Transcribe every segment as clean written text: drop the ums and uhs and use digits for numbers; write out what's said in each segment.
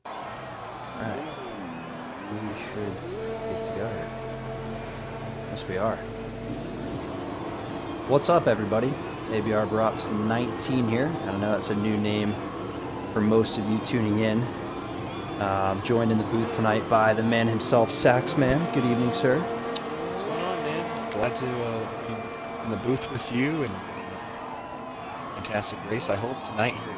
Alright. We should get to go here. Yes, we are. What's up, everybody? ABR Barops 19 here. I know that's a new name for most of you tuning in. Joined in the booth tonight by the man himself, Saxman. Good evening, sir. What's going on, man? Glad to be in the booth with you and fantastic race, I hope, tonight here.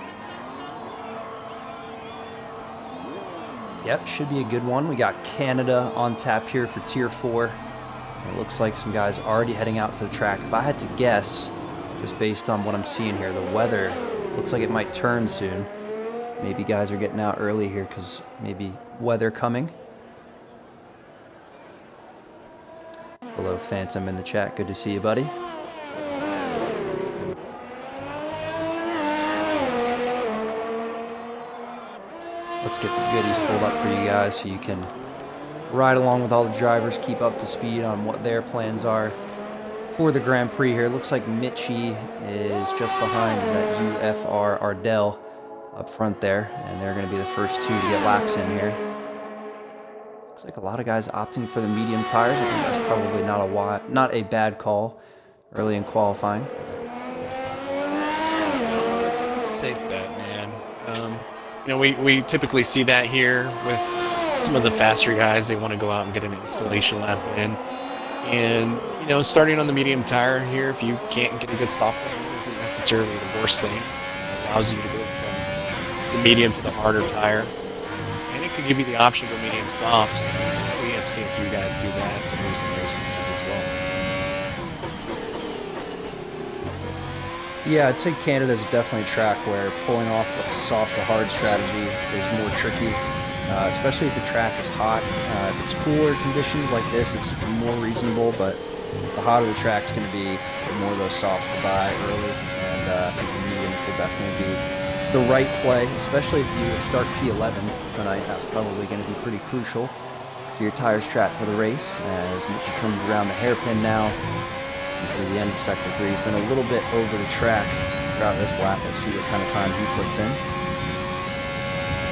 Yep, should be a good one. We got Canada on tap here for Tier 4. It looks like some guys already heading out to the track. If I had to guess, just based on what I'm seeing here, the weather looks like it might turn soon. Maybe guys are getting out early here because maybe weather coming. Hello, Phantom in the chat. Good to see you, buddy. Let's get the goodies pulled up for you guys so you can ride along with all the drivers, keep up to speed on what their plans are for the Grand Prix here. Looks like Mitchie is just behind. He's at UFR Ardel up front there, and they're going to be the first two to get laps in here. Looks like a lot of guys opting for the medium tires. I think that's probably not a bad call early in qualifying. It's a safe bet, man. We typically see that here with some of the faster guys. They want to go out and get an installation lap in. And, starting on the medium tire here, if you can't get a good soft landing, isn't necessarily the worst thing. It allows you to go from the medium to the harder tire. And it could give you the option to go medium soft. So we have seen a few guys do that in some recent races as well. Yeah, I'd say Canada's definitely a track where pulling off a soft to hard strategy is more tricky, especially if the track is hot. If it's cooler conditions like this, it's more reasonable, but the hotter the track's going to be, the more those softs will die early, and I think the mediums will definitely be the right play, especially if you start P11 tonight. That's probably going to be pretty crucial to your tire strat for the race, as Mitchie comes around the hairpin now. Through the end of Sector 3, he's been a little bit over the track throughout this lap. Let's see what kind of time he puts in.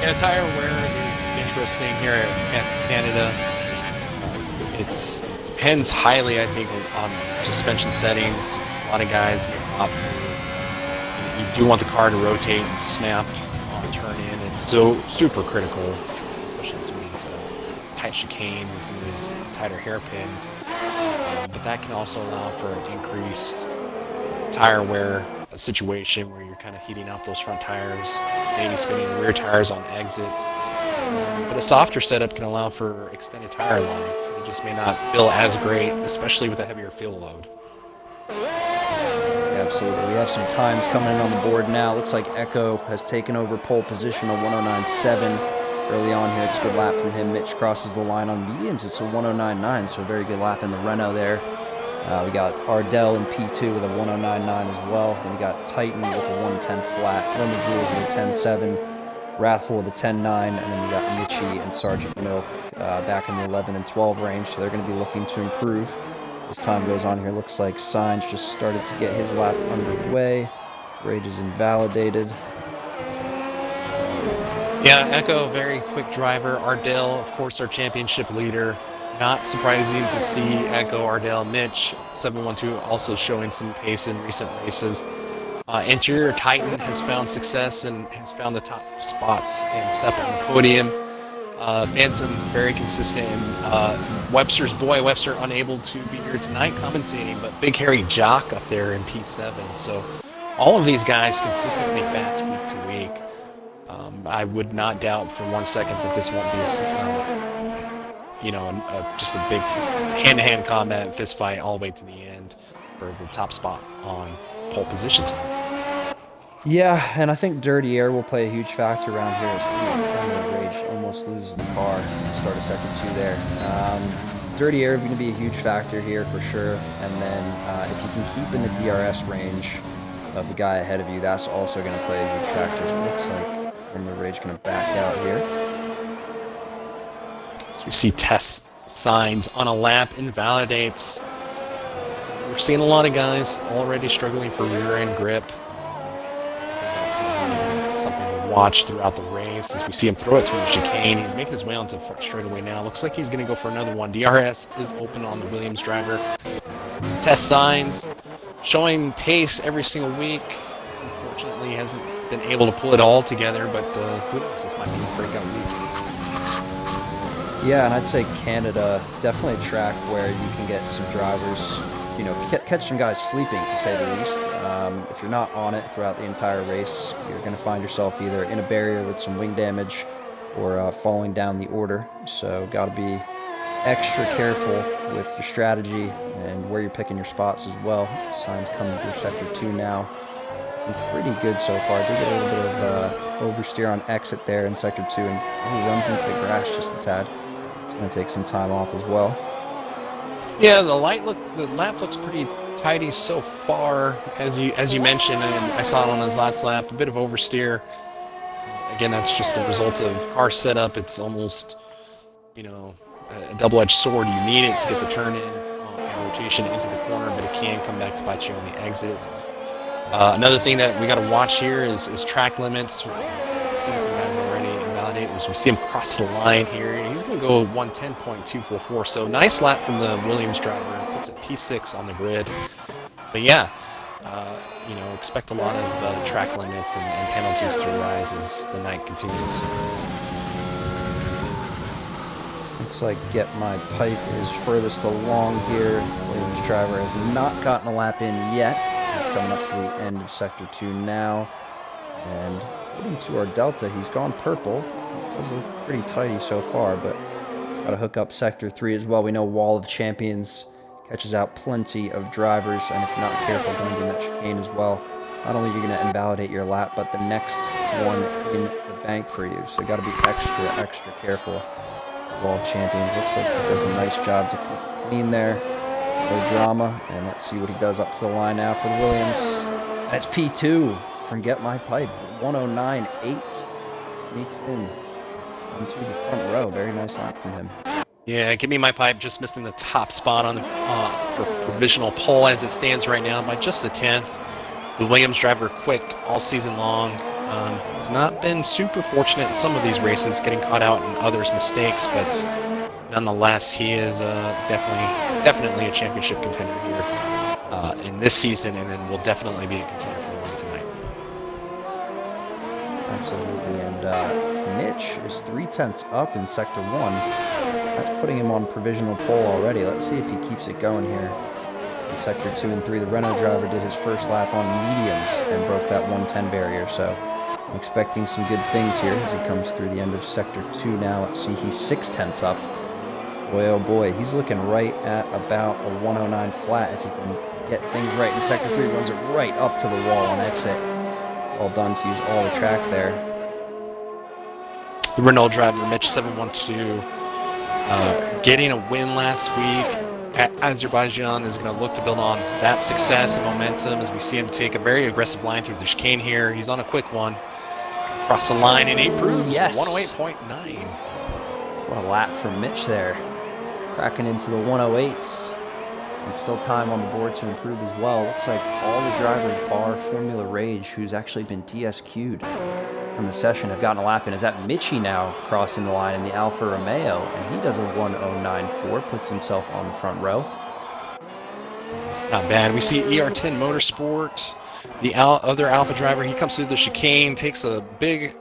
Yeah, tire wear is interesting here at Canada. It depends highly, I think, on suspension settings. A lot of guys may opt for, you do want the car to rotate and snap on turn in. It's so super critical, especially in some of these tight chicanes and some of these tighter hairpins. But that can also allow for an increased tire wear situation where you're kind of heating up those front tires, maybe spinning the rear tires on exit. But a softer setup can allow for extended tire life. It just may not feel as great, especially with a heavier fuel load. Yeah, absolutely. We have some times coming in on the board now. Looks like Echo has taken over pole position, a 109.7. Early on here, it's a good lap from him. Mitch crosses the line on mediums. It's a 109.9, so a very good lap in the Renault there. We got Ardel in P2 with a 109.9 as well. Then we got Titan with a 110 flat, Lemon Jules with a 10.7, Wrathful with a 10.9, and then we got Mitchie and Sergeant Milk back in the 11 and 12 range, so they're going to be looking to improve as time goes on here. Looks like Sainz just started to get his lap underway. Rage is invalidated. Yeah, Echo, very quick driver. Ardel, of course, our championship leader. Not surprising to see Echo, Ardel, Mitch, 712 also showing some pace in recent races. Interior Titan has found success and has found the top spot and step on the podium. Phantom, very consistent. And Webster's boy, Webster, unable to be here tonight commentating, but Big Harry Jock up there in P7. So all of these guys consistently fast week to week. I would not doubt for 1 second that this won't be just a big hand-to-hand combat fist fight all the way to the end for the top spot on pole position. Yeah, and I think Dirty Air will play a huge factor around here as well. Rage almost loses the car at the start of Sector 2 there. Dirty Air is going to be a huge factor here for sure, and then if you can keep in the DRS range of the guy ahead of you, that's also going to play a huge factor. So it looks like the Rage going to back out here. So we see test signs on a lap, invalidates. We're seeing a lot of guys already struggling for rear end grip. I think that's going to be something we watch throughout the race as we see him throw it through the chicane. He's making his way onto the front straightaway now. Looks like he's going to go for another one. DRS is open on the Williams driver. Test signs, showing pace every single week. Unfortunately, hasn't been able to pull it all together, but who knows? This might be his breakout week. Yeah, and I'd say Canada, definitely a track where you can get some drivers, you know, catch some guys sleeping, to say the least. If you're not on it throughout the entire race, you're going to find yourself either in a barrier with some wing damage or falling down the order. So got to be extra careful with your strategy and where you're picking your spots as well. Signs coming through Sector 2 now. Pretty good so far. Did get a little bit of oversteer on exit there in Sector 2, and he runs into the grass just a tad. It's going to take some time off as well. Yeah, the lap looks pretty tidy so far, as you mentioned, and I saw it on his last lap. A bit of oversteer. Again, that's just a result of car setup. It's almost, you know, a double-edged sword. You need it to get the turn in and rotation into the corner, but it can come back to bite you on the exit. Another thing that we got to watch here is track limits. We've seen some guys already invalidate. We see him cross the line here. He's going to go 110.244. So nice lap from the Williams driver. Puts it P6 on the grid. But yeah, you know, expect a lot of track limits and penalties to rise as the night continues. Looks like Get My Pipe is furthest along here. Williams driver has not gotten a lap in yet. He's coming up to the end of Sector 2 now. And according to our Delta, he's gone purple. It does look pretty tidy so far, but he's got to hook up Sector 3 as well. We know Wall of Champions catches out plenty of drivers, and if you're not careful going through that chicane as well, not only are you going to invalidate your lap, but the next one in the bank for you. So you got to be extra careful. Wall of Champions looks like he does a nice job to keep it clean there. No drama, and let's see what he does up to the line now for the Williams. That's P2 from Get My Pipe. 109.8 sneaks in onto the front row. Very nice lap from him. Yeah, Give Me My Pipe, just missing the top spot on the for provisional pole as it stands right now by just a tenth. The Williams driver quick all season long. He's not been super fortunate in some of these races, getting caught out in others' mistakes, but nonetheless, he is definitely a championship contender here in this season, and then will definitely be a contender for the win tonight. Absolutely, and Mitch is 0.3 up in Sector 1. That's putting him on provisional pole already. Let's see if he keeps it going here. In Sector 2 and 3, the Renault driver did his first lap on mediums and broke that 110 barrier, so I'm expecting some good things here as he comes through the end of Sector 2 now. Let's see, he's 0.6 up. Boy, oh boy, he's looking right at about a 109 flat. If he can get things right in Sector 3, runs it right up to the wall on exit. Well done to use all the track there. The Renault driver, Mitch 712, getting a win last week. Azerbaijan is going to look to build on that success and momentum as we see him take a very aggressive line through the chicane here. He's on a quick one. Across the line, and he proves 108.9. What a lap from Mitch there. Cracking into the 108s. And still time on the board to improve as well. Looks like all the drivers bar Formula Rage, who's actually been DSQ'd from the session, have gotten a lap in. Is that Mitchie now crossing the line in the Alfa Romeo? And he does a 109.4, puts himself on the front row. Not bad. We see ER10 Motorsport, the other Alpha driver. He comes through the chicane, takes a big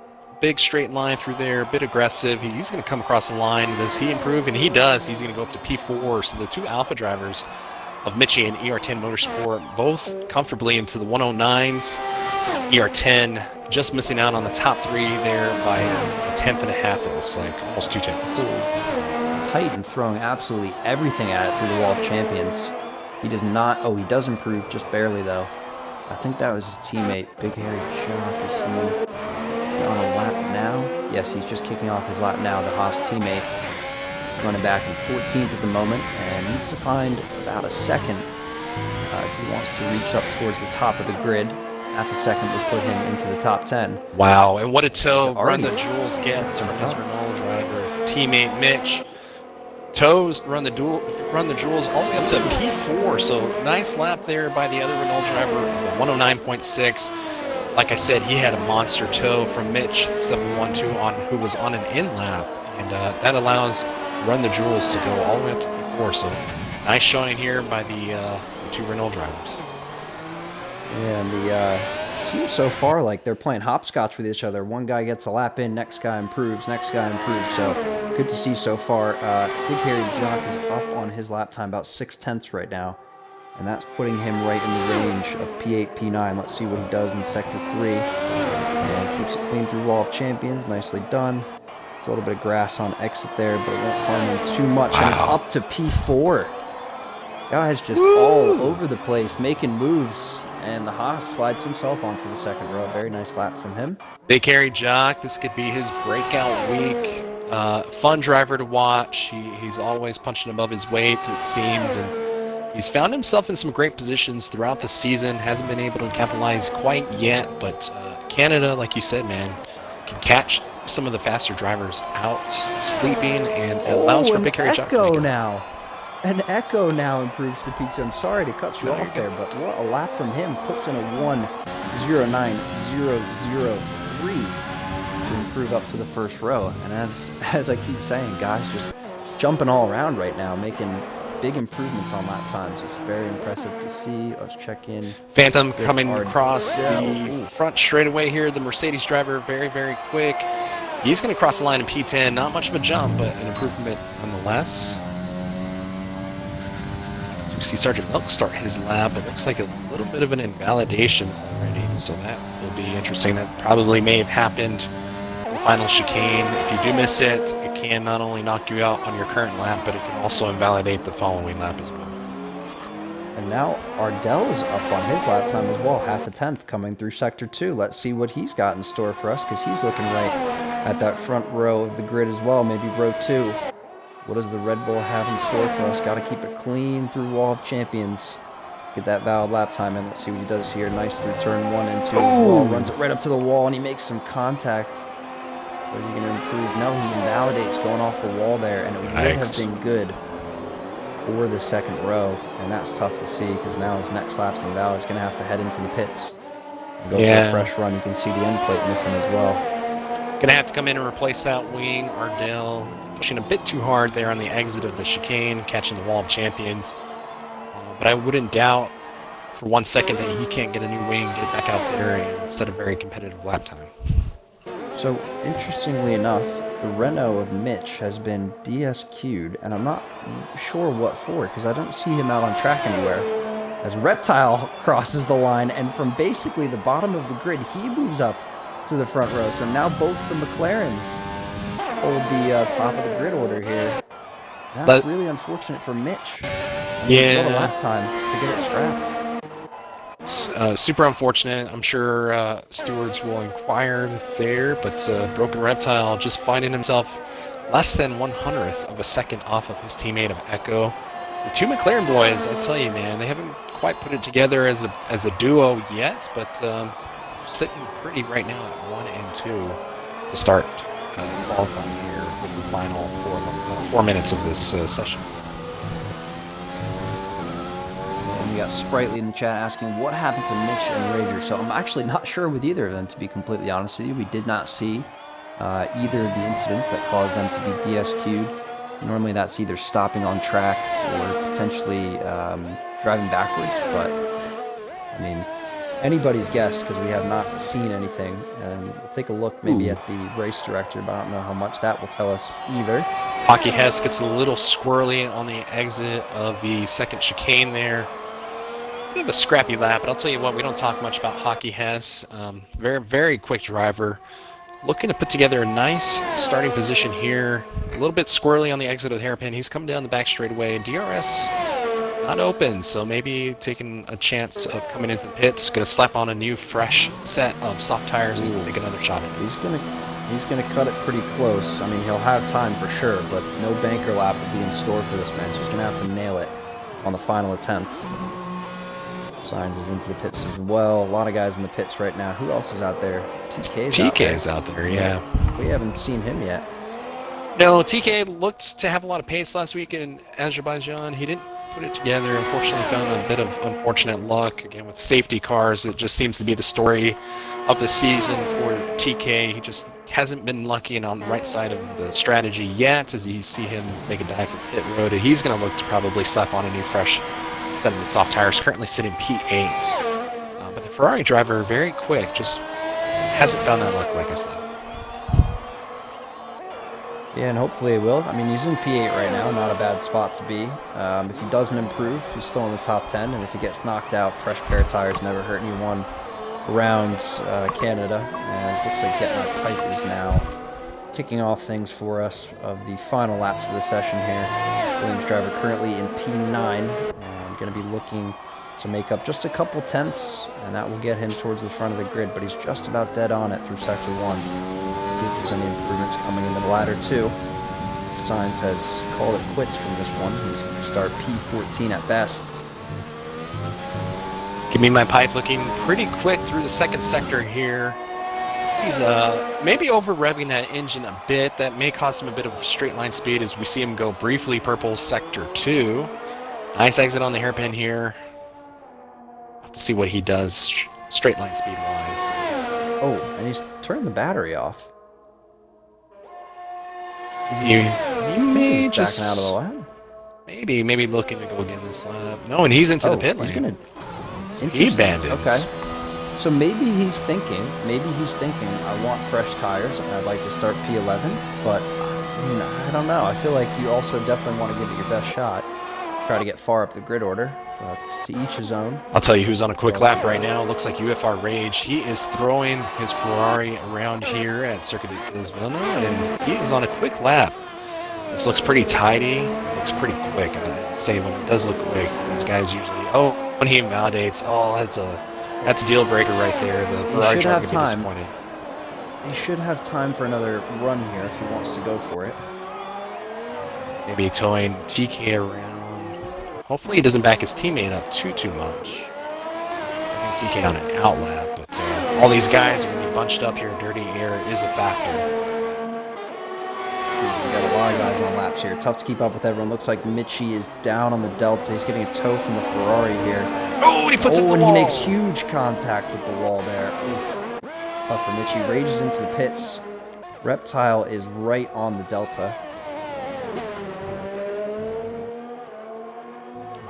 straight line through there, a bit aggressive. He's going to come across the line. Does he improve? And he does. He's going to go up to P4. So the two Alpha drivers of Mitchie and ER10 Motorsport both comfortably into the 109s. ER10 just missing out on the top three there by a tenth and a half, it looks like. Almost 2 tenths. Tight and throwing absolutely everything at it through the Wall of Champions. He does not, he does improve, just barely though. I think that was his teammate, Big Harry Jock. Is he on a lap now? Yes, he's just kicking off his lap now, the Haas teammate. He's running back in 14th at the moment and needs to find about a second if he wants to reach up towards the top of the grid. Half a second would put him into the top 10. Wow, and what a tow Run the Jewels gets from his Renault driver. Teammate Mitch. Tows Run the Jewels all the way up to P4, so nice lap there by the other Renault driver of a 109.6. like I said, he had a monster toe from Mitch 712 who was on an in lap, and that allows Run the Jewels to go all the way up to P4. So nice showing here by the two Renault drivers. Yeah, and the seems so far like they're playing hopscotch with each other. One guy gets a lap in, next guy improves, next guy improves. So good to see so far. Big Harry Jock is up on his lap time, about 6/10 right now. And that's putting him right in the range of P8, P9. Let's see what he does in Sector 3. And keeps it clean through Wall of Champions. Nicely done. It's a little bit of grass on exit there, but it won't harm him too much. Wow. And it's up to P4. Guys just all over the place, making moves. And the Haas slides himself onto the second row. Very nice lap from him. Big Harry Jock. This could be his breakout week. Fun driver to watch. He's always punching above his weight, it seems. And he's found himself in some great positions throughout the season. Hasn't been able to capitalize quite yet, but Canada, like you said, man, can catch some of the faster drivers out sleeping, and allows for Big Harry Jock to make it. Now. An Echo now improves to P2. I'm sorry to cut you off there, but what a lap from him. Puts in a 1:09.003 to improve up to the first row. And as I keep saying, guys, just jumping all around right now, making big improvements on lap times. It's very impressive to see. Let's check in. Phantom coming across the front straightaway here. The Mercedes driver, very, very quick. He's going to cross the line in P10. Not much of a jump, but an improvement nonetheless. So we see Sergeant Milk start his lap. It looks like a little bit of an invalidation already, so that will be interesting. That probably may have happened in the final chicane. If you do miss it, it can not only knock you out on your current lap, but it can also invalidate the following lap as well. And now Ardel is up on his lap time as well, 0.5 coming through Sector 2. Let's see what he's got in store for us, because he's looking right at that front row of the grid as well, maybe row 2. What does the Red Bull have in store for us? Got to keep it clean through Wall of Champions. Let's get that valid lap time in. Let's see what he does here. Nice through turn 1 and 2 as well. Runs it right up to the wall, and he makes some contact. Or is he going to improve? No, he invalidates going off the wall there, and it would have been good for the second row. And that's tough to see, because now his next lap's invalid. He's going to have to head into the pits and go for a fresh run. You can see the end plate missing as well. Going to have to come in and replace that wing. Ardel pushing a bit too hard there on the exit of the chicane, catching the Wall of Champions. But I wouldn't doubt for 1 second that he can't get a new wing, get it back out there, and set a very competitive lap time. So, interestingly enough, the Renault of Mitch has been DSQ'd, and I'm not sure what for, because I don't see him out on track anywhere. As Reptile crosses the line, and from basically the bottom of the grid, he moves up to the front row. So now both the McLarens hold the top of the grid order here. That's really unfortunate for Mitch. What a lap time to get it scrapped. Super unfortunate. I'm sure stewards will inquire there, but Broken Reptile just finding himself less than 1/100th of a second off of his teammate of Echo. The two McLaren boys, I tell you, man, they haven't quite put it together as a duo yet, but sitting pretty right now at 1 and 2 to start qualifying here with the final 4 minutes of this session. And we got Sprightly in the chat asking what happened to Mitch and Rager. So I'm actually not sure with either of them, to be completely honest with you. We did not see either of the incidents that caused them to be DSQ'd. Normally that's either stopping on track or potentially driving backwards, but I mean, anybody's guess, because we have not seen anything. And we'll take a look maybe at the race director, but I don't know how much that will tell us either. Hockey Hess gets a little squirrely on the exit of the second chicane there. Bit of a scrappy lap, but I'll tell you what, we don't talk much about Hockey Hess. Very, very quick driver. Looking to put together a nice starting position here. A little bit squirrely on the exit of the hairpin. He's coming down the back straightaway. DRS not open, so maybe taking a chance of coming into the pits. Going to slap on a new, fresh set of soft tires and take another shot at it. He's gonna cut it pretty close. I mean, he'll have time for sure, but no banker lap will be in store for this man. So he's gonna have to nail it on the final attempt. Signs is into the pits as well. A lot of guys in the pits right now. Who else is out there? TK's out there, yeah. We haven't seen him yet. No, TK looked to have a lot of pace last week in Azerbaijan. He didn't put it together. Unfortunately, found a bit of unfortunate luck. Again, with safety cars, it just seems to be the story of the season for TK. He just hasn't been lucky and on the right side of the strategy yet, as you see him make a dive for pit road. He's going to look to probably slap on a new fresh set of the soft tires, currently sitting P8. But the Ferrari driver, very quick, just hasn't found that luck, like I said. Yeah, and hopefully he will. I mean, he's in P8 right now, not a bad spot to be. If he doesn't improve, he's still in the top 10, and if he gets knocked out, fresh pair of tires never hurt anyone around Canada. And it looks like Get My Pipe is now kicking off things for us of the final laps of the session here. Williams driver currently in P9, and going to be looking to make up just a couple tenths, and that will get him towards the front of the grid, but he's just about dead on it through Sector 1. See if there's any improvements coming into the ladder 2. Sainz has called it quits from this one. He's going to start P14 at best. Give Me My Pipe looking pretty quick through the second sector here. He's maybe over-revving that engine a bit. That may cost him a bit of straight line speed as we see him go briefly purple Sector 2. Nice exit on the hairpin here. Have to see what he does straight line speed-wise. Oh, and he's turned the battery off. He may He's just backing out of the lap. maybe looking to go again this lap. No, and he's into the pit lane. He's gonna. Speed bandits. Okay. So maybe he's thinking, I want fresh tires and I'd like to start P11, but I don't know. I feel like you also definitely want to give it your best shot. Try to get far up the grid order, but to each his own. I'll tell you who's on a quick lap right now. Looks like UFR Rage. He is throwing his Ferrari around here at Circuit de Villeneuve, and he is on a quick lap. This looks pretty tidy. It looks pretty quick. I'd say when it does look quick, these guys usually, when he invalidates, that's a deal breaker right there. The Ferrari driver could be disappointed. He should have time for another run here if he wants to go for it. Maybe towing TK around. Hopefully he doesn't back his teammate up too much. I think TK on an out lap, but all these guys, when you bunched up here, dirty air is a factor. We got a lot of guys on laps here. Tough to keep up with everyone. Looks like Mitchie is down on the Delta. He's getting a tow from the Ferrari here. Oh, and he puts it in the wall. And he makes huge contact with the wall there. Oof. Tough for Mitchie. Rages into the pits. Reptile is right on the Delta.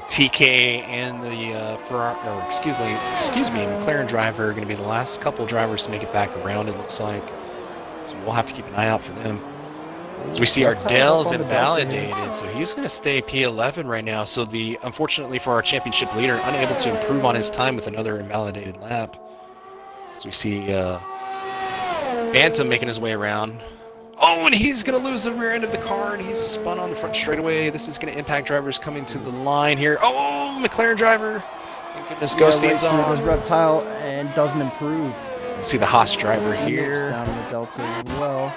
TK and the McLaren driver are going to be the last couple drivers to make it back around, it looks like. So we'll have to keep an eye out for them. So we see Ardel's invalidated, so he's going to stay P11 right now. So unfortunately for our championship leader, unable to improve on his time with another invalidated lap. So we see Phantom making his way around. Oh, and he's going to lose the rear end of the car, and he's spun on the front straightaway. This is going to impact drivers coming to the line here. Oh, McLaren driver. Thank goodness Ghostein's on. Goes Reptile and doesn't improve. You see the Haas driver here. Down in the Delta as well.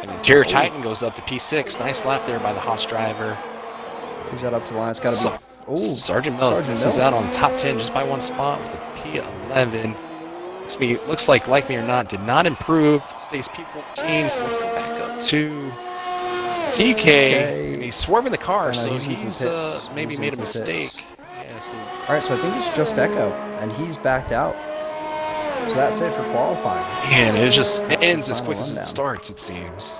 And Interior Titan goes up to P6. Nice lap there by the Haas driver. Who's that up to the line? It's got to be... Sergeant Milk. This is out on the top 10 just by one spot with the P11. Looks like Me or Not, did not improve. Stays P14, so let's go back up to TK. And he's swerving the car, so he's maybe made a mistake. Yeah, so. All right, so I think it's just Echo, and he's backed out. So that's it for qualifying. Man, it ends as quick as it starts, it seems.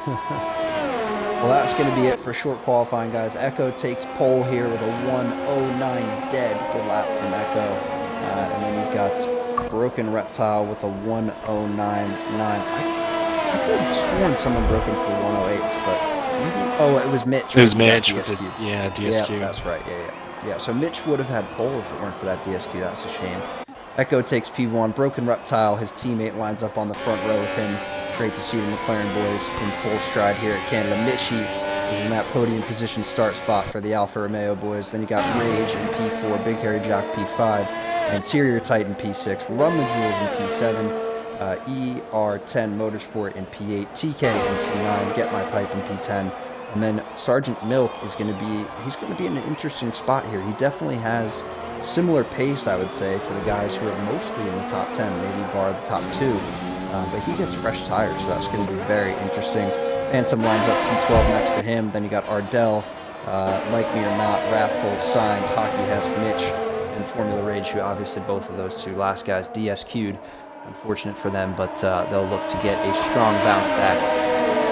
Well, that's going to be it for short qualifying, guys. Echo takes pole here with a 1:09 dead. Good lap from Echo. And then you've got Broken Reptile with a 1:09.9. I could have sworn someone broke into the 1:08s, but maybe... Oh, it was Mitch. It was Mitch with the DSQ. Yeah, that's right. Yeah, so Mitch would have had pole if it weren't for that DSQ. That's a shame. Echo takes P1. Broken Reptile, his teammate, lines up on the front row with him. Great to see the McLaren boys in full stride here at Canada. Mitchie is in that podium position start spot for the Alfa Romeo boys. Then you got Rage in P4, Big Hairy Jock P5, Interior Titan P6, Run the Jewels in P7, ER10 Motorsport in P8, TK in P9, Get My Pipe in P10, and then Sergeant Milk is going to be in an interesting spot here. He definitely has similar pace, I would say, to the guys who are mostly in the top 10, maybe bar the top 2. But he gets fresh tires, so that's going to be very interesting. Phantom lines up P12 next to him. Then you got Ardel Like me or not, Wrathful, Signs, Hockey Hess, Mitch, and Formula Rage, who obviously both of those two last guys DSQ'd. Unfortunate for them, but they'll look to get a strong bounce back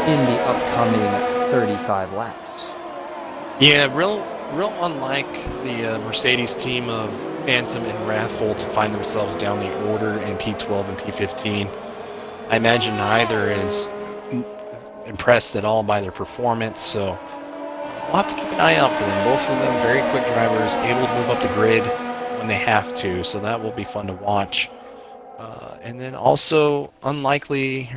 in the upcoming 35 laps. Yeah, real unlike the Mercedes team of Phantom and Wrathful to find themselves down the order in P12 and P15. I imagine neither is impressed at all by their performance, so we'll have to keep an eye out for them. Both of them very quick drivers, able to move up the grid when they have to, so that will be fun to watch. And then also an unlikely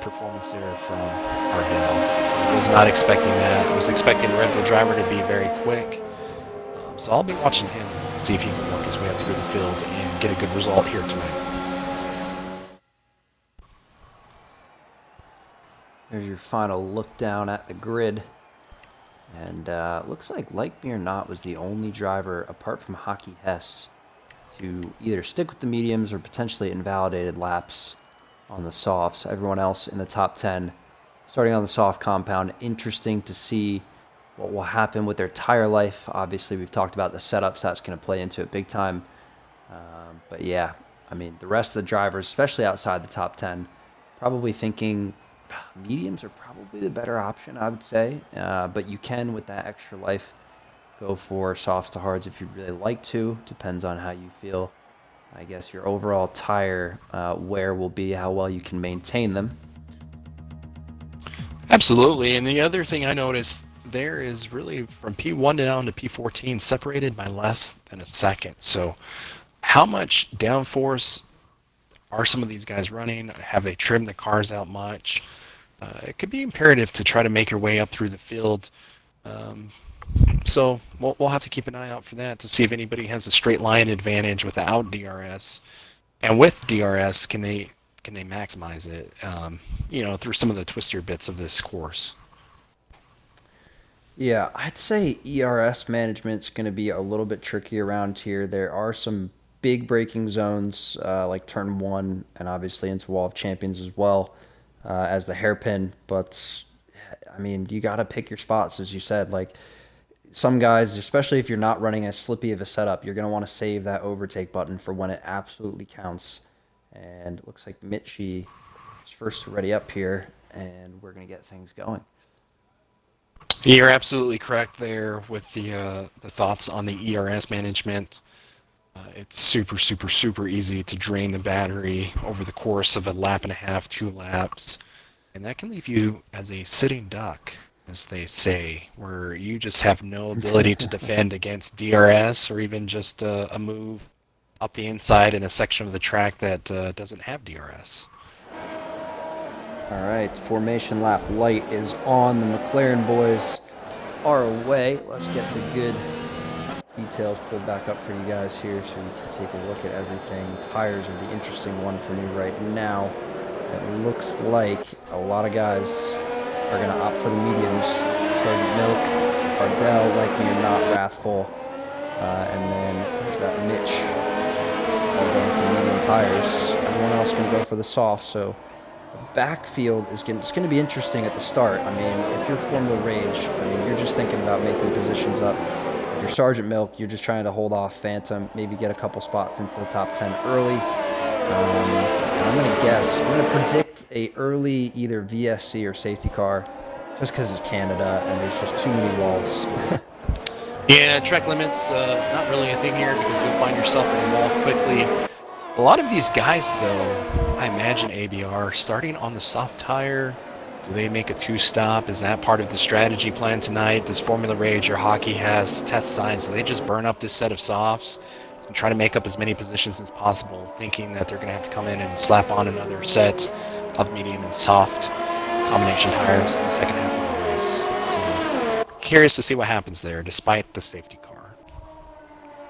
performance there from Ardel. I was not expecting that. I was expecting the Red Bull driver to be very quick. So I'll be watching him to see if he can work his way up through the field and get a good result here tonight. There's your final look down at the grid. And looks like me or not, was the only driver, apart from Hockey Hess, to either stick with the mediums or potentially invalidated laps on the softs. Everyone else in the top 10 starting on the soft compound. Interesting to see what will happen with their tire life. Obviously, we've talked about the setups. That's going to play into it big time. But yeah, I mean, the rest of the drivers, especially outside the top 10, probably thinking mediums are probably the better option, I would say. But you can, with that extra life, go for softs to hards if you'd really like to. Depends on how you feel. I guess your overall tire wear will be how well you can maintain them. Absolutely. And the other thing I noticed there is really from P1 down to P14 separated by less than a second. So how much downforce are some of these guys running? Have they trimmed the cars out much? It could be imperative to try to make your way up through the field. So we'll have to keep an eye out for that to see if anybody has a straight line advantage without DRS, and with DRS, can they maximize it? Through some of the twistier bits of this course. Yeah, I'd say ERS management's going to be a little bit tricky around here. There are some big braking zones like turn 1 and obviously into Wall of Champions as well as the hairpin. But I mean, you got to pick your spots, as you said. Like some guys, especially if you're not running as slippy of a setup, you're going to want to save that overtake button for when it absolutely counts. And it looks like Mitchie is first ready up here, and we're going to get things going. You're absolutely correct there with the thoughts on the ERS management. It's super easy to drain the battery over the course of a lap and a half, 2 laps. And that can leave you as a sitting duck, as they say, where you just have no ability to defend against DRS or even just a move up the inside in a section of the track that doesn't have DRS. All right, formation lap light is on. The McLaren boys are away. Let's get the good details pulled back up for you guys here so we can take a look at everything. Tires are the interesting one for me right now. It looks like a lot of guys are going to opt for the mediums. Sergeant Milk, Ardel, Like Me or Not, Wrathful, and then there's that Mitch all going for the medium tires. Everyone else going to go for the soft, so backfield is it's going to be interesting at the start. I mean, if you're Formula Rage, I mean, you're just thinking about making positions up. If you're Sergeant Milk, you're just trying to hold off Phantom, maybe get a couple spots into the top 10 early. I'm going to predict a early either VSC or safety car, just because it's Canada and there's just too many walls. Yeah, track limits, not really a thing here because you'll find yourself in a wall quickly. A lot of these guys, though, I imagine ABR, starting on the soft tire, do they make a 2-stop? Is that part of the strategy plan tonight? Does Formula Rage or Hockey has test signs? Do they just burn up this set of softs and try to make up as many positions as possible, thinking that they're going to have to come in and slap on another set of medium and soft combination tires in the second half of the race? So, curious to see what happens there, despite the safety car.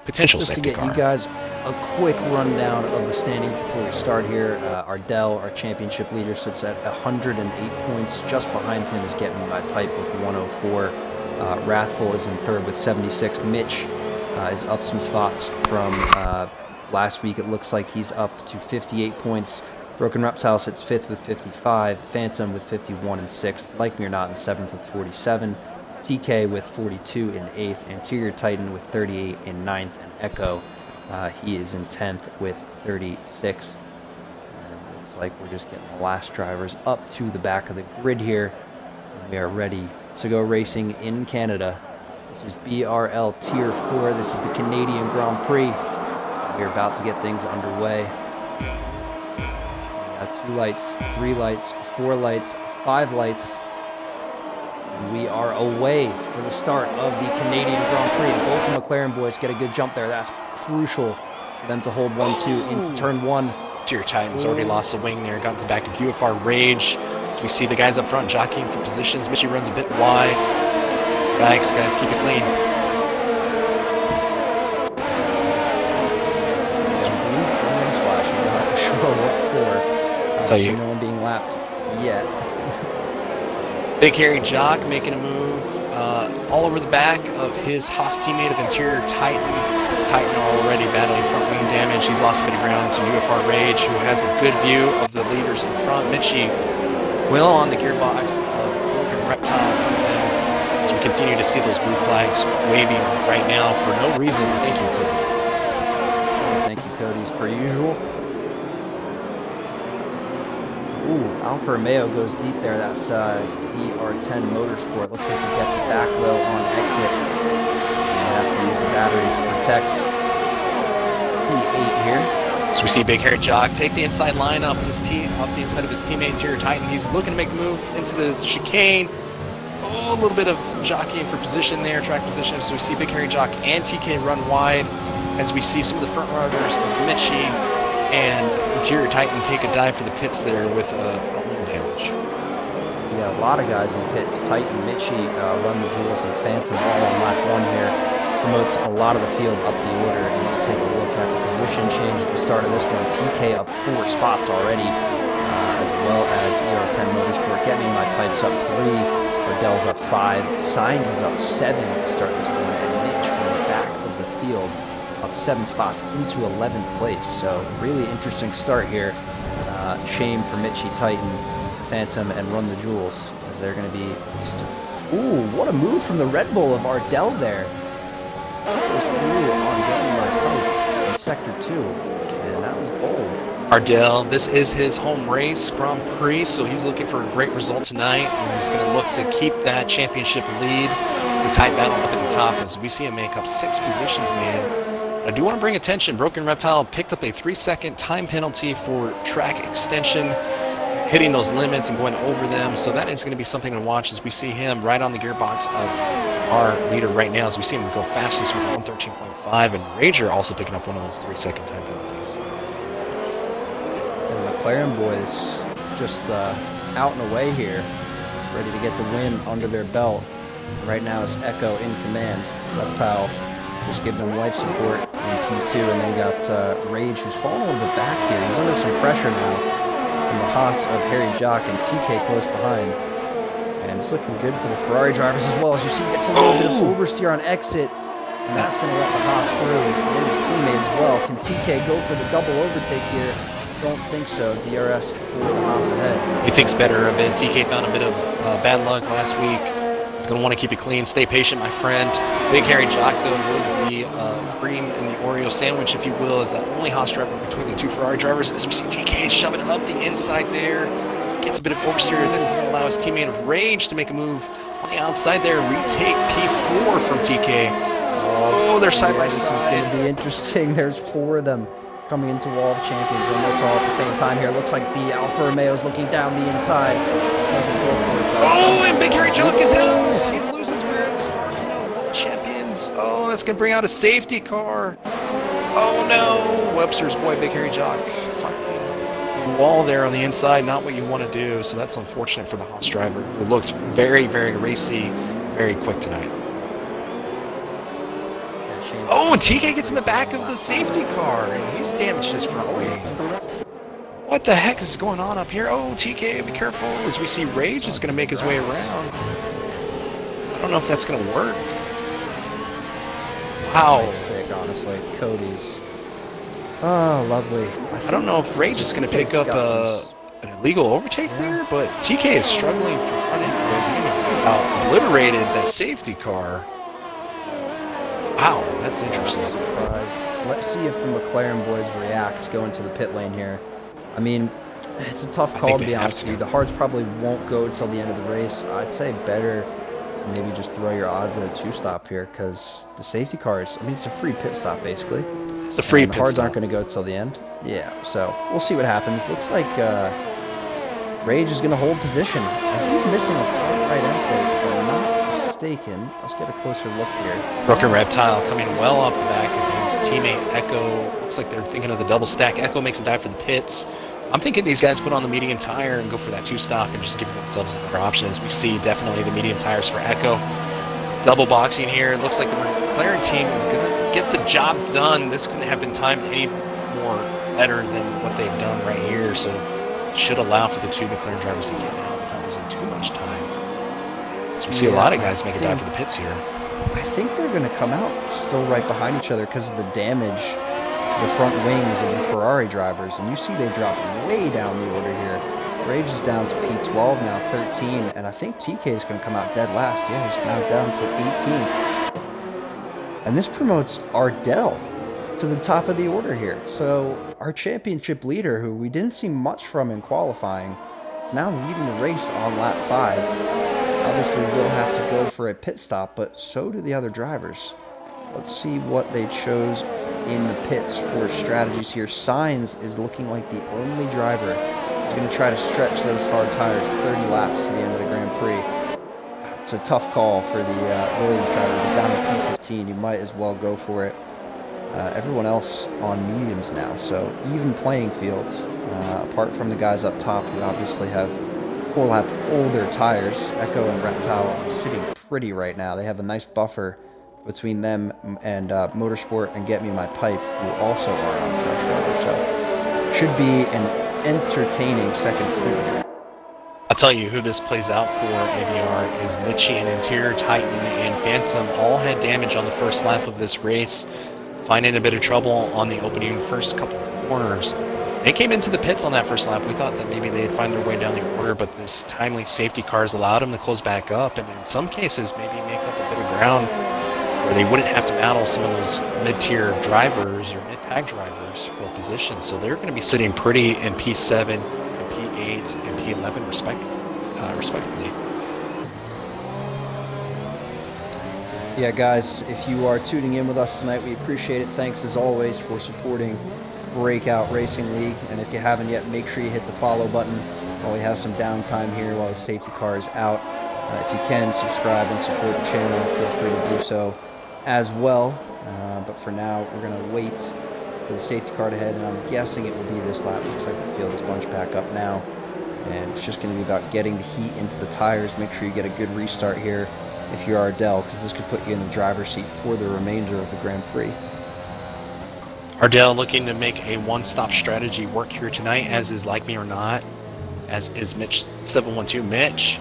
Potential just safety to get car. you guys a quick rundown of the standings before we start here. Ardel, our championship leader, sits at 108 points. Just behind him is Get Me My Pipe with 104. Wrathful is in third with 76. Mitch is up some spots from last week. It looks like he's up to 58 points. Broken Reptile sits 5th with 55. Phantom with 51 and 6th. Like Me or Not in 7th with 47. TK with 42 in 8th, Interior Titan with 38 in 9th, and Echo, he is in 10th with 36. And it looks like we're just getting the last drivers up to the back of the grid here. And we are ready to go racing in Canada. This is BRL Tier 4. This is the Canadian Grand Prix. We're about to get things underway. We got 2 lights, 3 lights, 4 lights, 5 lights. And we are away for the start of the Canadian Grand Prix. Both the McLaren boys get a good jump there. That's crucial for them to hold 1-2 into turn 1. Tier Titan's already lost a wing there, got to the back of UFR Rage. So we see the guys up front jockeying for positions. Mitchie runs a bit wide. Yikes, guys, keep it clean. Some blue flames flashing. I'm not sure what for. Tell you. No one being lapped yet. Big hairy jock making a move all over the back of his Haas teammate of Interior Titan. Titan already battling front wing damage. He's lost a bit of ground to UFR Rage, who has a good view of the leaders in front. Mitchie will on the gearbox of Broken Reptile from them. As we continue to see those blue flags waving right now for no reason. Thank you, Cody. Thank you, Cody, as per usual. Ooh, Alfa Romeo goes deep there. That's ER10 Motorsport. Looks like he gets it back though on exit. We have to use the battery to protect P8 here. So we see Big Hair Jock take the inside line up his off the inside of his teammate Interior Titan. He's looking to make a move into the chicane. Oh, a little bit of jockeying for position there, track position. So we see Big Hairy Jock and TK run wide as we see some of the front runners of Mitchie and Interior Titan take a dive for the pits there with front wing damage. Yeah, a lot of guys in the pits. Titan, Mitchie, Run the Jewels, and Phantom all on lap 1 here. Promotes a lot of the field up the order, and let's take a look at the position change at the start of this one. TK up 4 spots already, as well as ER10 Motorsport getting my pipes up 3. Ardel's up 5. Signs is up 7 to start this one, and Mitch from the back of the field up 7 spots into 11th place. So really interesting start here. Shame for Mitchie, Titan, Phantom, and Run the Jewels, as they're going to be just... Ooh, what a move from the Red Bull of Ardel there. Goes through on getting my pipe in Sector 2, and that was bold. Ardel, this is his home race, Grand Prix, so he's looking for a great result tonight, and he's going to look to keep that championship lead. It's a tight battle up at the top as we see him make up 6 positions, man. I do want to bring attention, Broken Reptile picked up a 3-second time penalty for track extension, hitting those limits and going over them, so that is going to be something to watch as we see him right on the gearbox of our leader right now, as we see him go fastest with 113.5, and Rager also picking up one of those 3-second time penalties. And the McLaren boys just out and away here, ready to get the win under their belt. Right now it's Echo in command. Reptile just giving him life support in P2, and then you got Rage, who's falling a little bit back here. He's under some pressure now from the Haas of Harry Jock, and TK close behind. And it's looking good for the Ferrari drivers as well. As you see, it's a little bit of oversteer on exit, and that's going to let the Haas through, and his teammate as well. Can TK go for the double overtake here? Don't think so. DRS for the Haas ahead. He thinks better of it. TK found a bit of bad luck last week. He's going to want to keep it clean. Stay patient, my friend. Big Hairy Jock, though, was the cream in the Oreo sandwich, if you will, as the only Haas driver between the 2 Ferrari drivers. As we see TK shoving it up the inside there. Gets a bit of oversteer. This is going to allow his teammate of Rage to make a move on the outside there. Retake P4 from TK. Oh, they're side by side. This is going to be interesting. There's 4 of them coming into Wall of Champions almost all at the same time here. Looks like the Alfa Romeo's looking down the inside. Doesn't go for it, oh, and Big Hairy Jock is out. He loses rear of the car. No, Wall of Champions. Oh, that's going to bring out a safety car. Oh, no. Webster's boy, Big Hairy Jock. Wall there on the inside, not what you want to do, so that's unfortunate for the Haas driver, who looked very, very racy, very quick tonight. Oh, and TK gets in the back of the safety car, and he's damaged his front wing. What the heck is going on up here? Oh, TK, be careful, as we see Rage is going to make his way around. I don't know if that's going to work. Wow. Mistake, honestly. Cody's. Oh, lovely. I don't know if Rage is going to pick up an illegal overtake there, but TK is struggling for front end. obliterated that safety car. Wow, that's interesting. Surprised. Let's see if the McLaren boys react going to the pit lane here. I mean, it's a tough call to be honest with you. The hards probably won't go until the end of the race. I'd say better to maybe just throw your odds at a two-stop here because the safety cars, I mean, it's a free pit stop basically. It's a free pit stop. The hards aren't going to go till the end. Yeah, so we'll see what happens. Looks like Rage is going to hold position. And he's missing a front right end plate, if I'm not mistaken. Let's get a closer look here. Broken Reptile coming well off the back of his teammate Echo. Looks like they're thinking of the double stack. Echo makes a dive for the pits. I'm thinking these guys put on the medium tire and go for that two-stop and just give themselves another option. As we see, definitely the medium tires for Echo. Double boxing here. It looks like the McLaren team is going to get the job done. This couldn't have been timed any more better than what they've done right here. So it should allow for the two McLaren drivers to get out without losing too much time. So we see a lot of guys make a dive for the pits here. I think they're going to come out still right behind each other because of the damage to the front wings of the Ferrari drivers. And you see they drop way down the order here. Rage is down to P12, now 13, and I think TK is going to come out dead last. Yeah, he's now down to 18th. And this promotes Ardel to the top of the order here. So our championship leader, who we didn't see much from in qualifying, is now leading the race on lap 5. Obviously, we'll have to go for a pit stop, but so do the other drivers. Let's see what they chose in the pits for strategies here. Sainz is looking like the only driver who's going to try to stretch those hard tires 30 laps to the end of the Grand Prix. It's a tough call for the Williams driver, but down to P15, you might as well go for it. Everyone else on mediums now, so even playing field, apart from the guys up top who obviously have 4-lap older tires. Echo and Reptile are sitting pretty right now. They have a nice buffer between them and Motorsport and Get Me My Pipe, who also are on fresh rubber, so should be an entertaining second stint here. I'll tell you who this plays out for ABR is Mitchie and Interior Titan and Phantom all had damage on the first lap of this race, finding a bit of trouble on the opening first couple of corners. They came into the pits on that first lap. We thought that maybe they'd find their way down the order, but this timely safety cars allowed them to close back up and in some cases maybe make up a bit of ground where they wouldn't have to battle some of those mid-tier drivers or mid-pack drivers for position. So they're going to be sitting pretty in P7 and P8 and P11 respectively. Yeah, guys, if you are tuning in with us tonight, we appreciate it. Thanks as always for supporting Breakout Racing League, and if you haven't yet, make sure you hit the follow button while we have some downtime here while the safety car is out. If you can, subscribe and support the channel, feel free to do so as well. But for now, we're going to wait for the safety car to head, and I'm guessing it will be this lap. Looks like the field is bunched back up now, and it's just going to be about getting the heat into the tires. Make sure you get a good restart here if you're Ardel, because this could put you in the driver's seat for the remainder of the Grand Prix. Ardel looking to make a one-stop strategy work here tonight, as is Like Me or Not, as is Mitch 712. Mitch,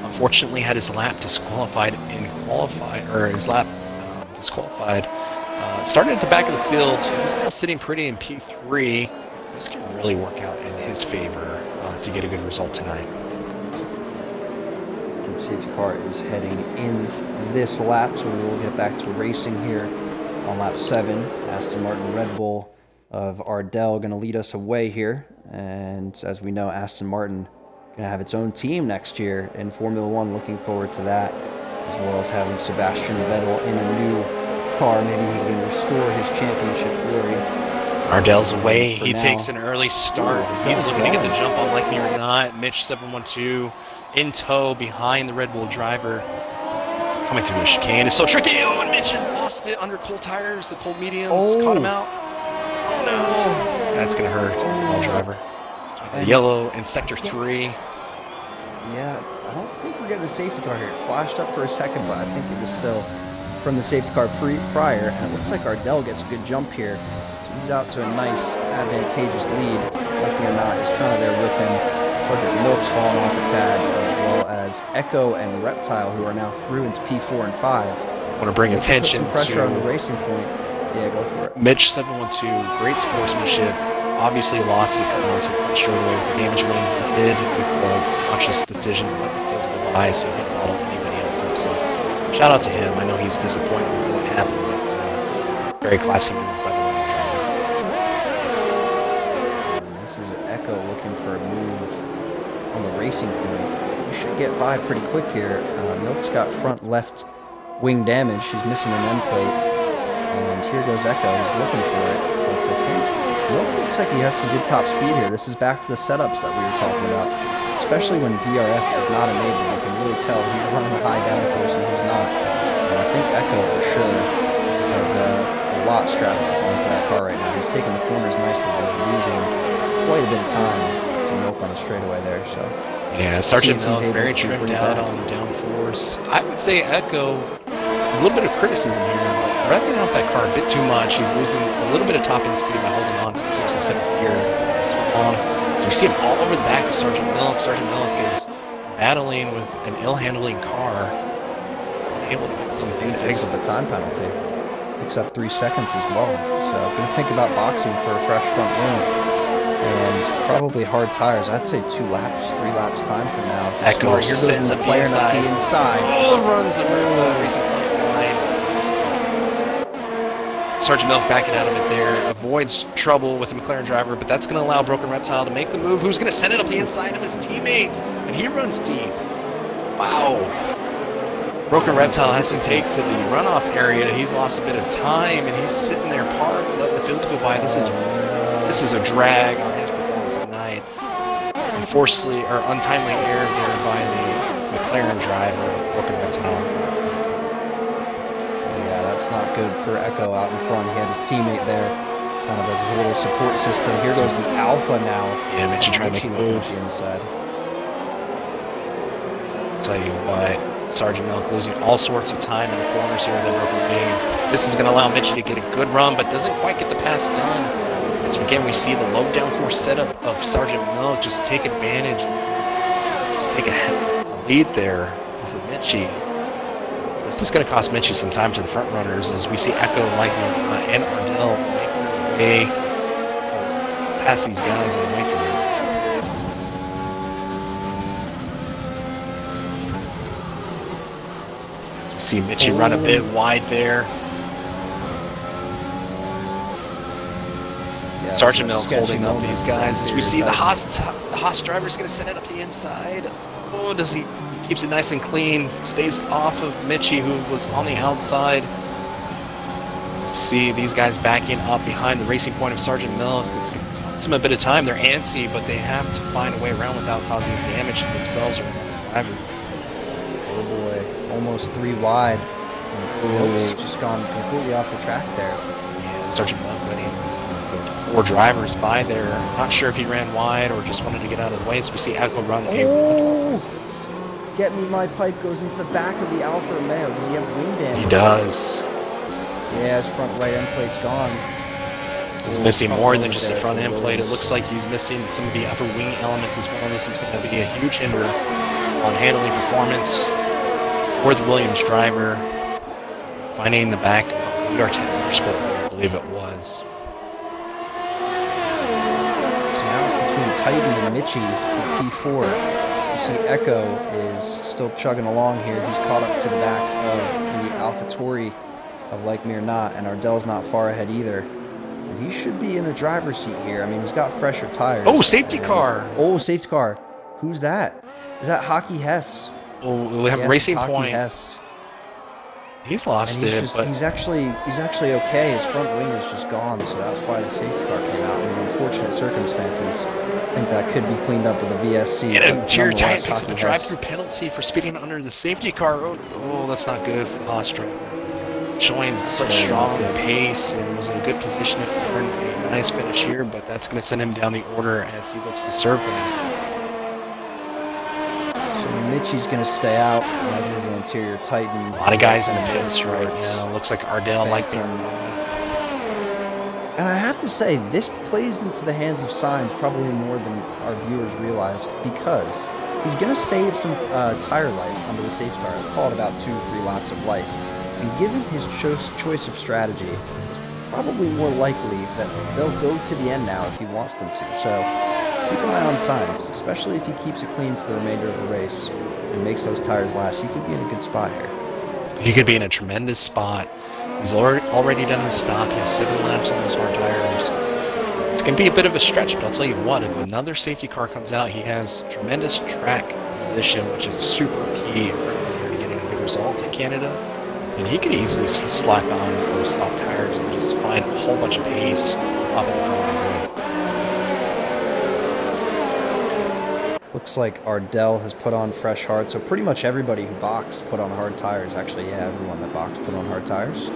unfortunately, had his lap disqualified disqualified. Started at the back of the field. He's now sitting pretty in P3. This can really work out in his favor to get a good result tonight. And the safety car is heading in this lap, so we will get back to racing here on lap 7. Aston Martin Red Bull of Ardel going to lead us away here. And as we know, Aston Martin going to have its own team next year in Formula 1. Looking forward to that, as well as having Sebastian Vettel in a new car. Maybe he can restore his championship glory. Ardel's away. He takes an early start. He's looking to get the jump on Like Me or Not. Mitch 712 in tow behind the Red Bull driver. Coming through the chicane. It's so tricky. Oh, and Mitch has lost it under cold tires. The cold mediums caught him out. Oh, no. That's going to hurt the ball driver. Yellow in sector 3. Yeah, I don't think we're getting a safety car here. It flashed up for a second, but I think it was still from the safety car prior. And it looks like Ardel gets a good jump here. So he's out to a nice, advantageous lead. Like Me or Not is kind of there with him. Sergeant Milk's falling off a tad, as well as Echo and Reptile, who are now through into P4 and 5. I want to bring attention put some pressure on the racing point. Yeah, go for it. Mitch 712, great sportsmanship. Obviously lost it coming onto the front straightaway with the damage when he did with the conscious decision to let the field go by, so he didn't bottle any bit mix up. So shout out to him. I know he's disappointed with what happened, but very classy move by the Williams driver. And this is Echo looking for a move on the racing point. You should get by pretty quick here. Milk's got front left wing damage. He's missing an end plate. And here goes Echo. He's looking for it. But I think Milk looks like he has some good top speed here. This is back to the setups that we were talking about. Especially when DRS is not enabled. You can really tell who's running the high downforce and who's not. And I think Echo for sure has a lot strapped onto that car right now. He's taking the corners nicely, but he's losing quite a bit of time to Milk on the straightaway there. So yeah, Sergeant Milk very trimmed out on downforce. I would say Echo, a little bit of criticism here, but revving out that car a bit too much. He's losing a little bit of top end speed by holding on to 6th and 7th gear too long. So we see him all over the back of Sergeant Milk. Sergeant Milk is battling with an ill-handling car, able to get some big picks up a time penalty. Picks up 3 seconds as well. So I'm going to think about boxing for a fresh front wing. And probably hard tires. I'd say 2 laps, 3 laps time from now. Echo sends up the inside. Oh, runs the racing line. Sergeant Milk backing out of it there. Avoids trouble with the McLaren driver, but that's going to allow Broken Reptile to make the move. Who's going to send it up the inside of his teammate? And he runs deep. Wow. Broken Reptile has to take to the runoff area. He's lost a bit of time, and he's sitting there parked, letting the field go by. This is a drag on his performance tonight. Unfortunately, or untimely error there by the McLaren driver, Broken Reptile. Yeah, that's not good for Echo out in front. He had his teammate there, kind of as a little support system. Here goes the Alpha now. Yeah, Mitchie trying to make a move. The inside. Tell you what, Sergeant Milk losing all sorts of time in the corners here in the broken wings. This is going to allow Mitchie to get a good run, but doesn't quite get the pass done. So again, we see the low downforce setup of Sergeant Milk just take advantage, just take a lead there over Mitchie. This is going to cost Mitchie some time to the front runners as we see Echo, Lightning, and Ardel make their way past these guys and away from them. So we see Mitchie run a bit wide there. Sergeant Milk holding up these guys as we see the Haas driver is going to send it up the inside. Oh, does he keeps it nice and clean, stays off of Mitchie, who was on the outside. See these guys backing up behind the racing point of Sergeant Milk. It's going to cost them a bit of time. They're antsy, but they have to find a way around without causing damage to themselves or another driver. Oh boy, almost 3 wide. Milk's just gone completely off the track there. Yeah, Sergeant Milk winning. 4 drivers by there. Not sure if he ran wide or just wanted to get out of the way. So we see Echo run a Get me my pipe goes into the back of the Alfa Romeo. Does he have wing damage? He does. Yeah, his front right end plate's gone. He's missing more than just the front end plate. It looks like he's missing some of the upper wing elements as well. This is going to be a huge hinder on handling performance for the Williams driver. Finding the back of UFR Ardel, I believe it was. Titan and Mitchie in P4. You see Echo is still chugging along here. He's caught up to the back of the AlphaTauri of Like Me or Not, and Ardel's not far ahead either. And he should be in the driver's seat here. I mean, he's got fresher tires. Oh, safety car! Oh, safety car. Who's that? Is that Hockey Hess? Oh, we have Racing Point. Hess. He's lost but he's actually okay. His front wing is just gone, so that's why the safety car came out. In unfortunate circumstances, I think that could be cleaned up with a VSC. And interior tire picks up a drive-through penalty for speeding under the safety car. Oh, that's not good for the Haas driver. Showing such strong pace and was in a good position to earn a nice finish here, but that's going to send him down the order as he looks to serve them. So Mitchie's going to stay out, as is an interior Titan. A lot of guys in the pits right now. Looks like Ardel liked him. And I have to say, this plays into the hands of Sainz probably more than our viewers realize, because he's going to save some tire life under the safety car. I'll call it about 2-3 laps of life. And given his choice of strategy, it's probably more likely that they'll go to the end now if he wants them to. So keep an eye on Sainz, especially if he keeps it clean for the remainder of the race. and makes those tires last, he could be in a good spot here. He could be in a tremendous spot. He's already done his stop. He has 7 laps on those hard tires. It's going to be a bit of a stretch, but I'll tell you what, if another safety car comes out, he has tremendous track position, which is super key and critical here to getting a good result at Canada. And he could easily slap on those soft tires and just find a whole bunch of pace up at the front of the grid. Looks like Ardel has put on fresh hard, so pretty much everybody who boxed put on hard tires. Actually, yeah, everyone that boxed put on hard tires.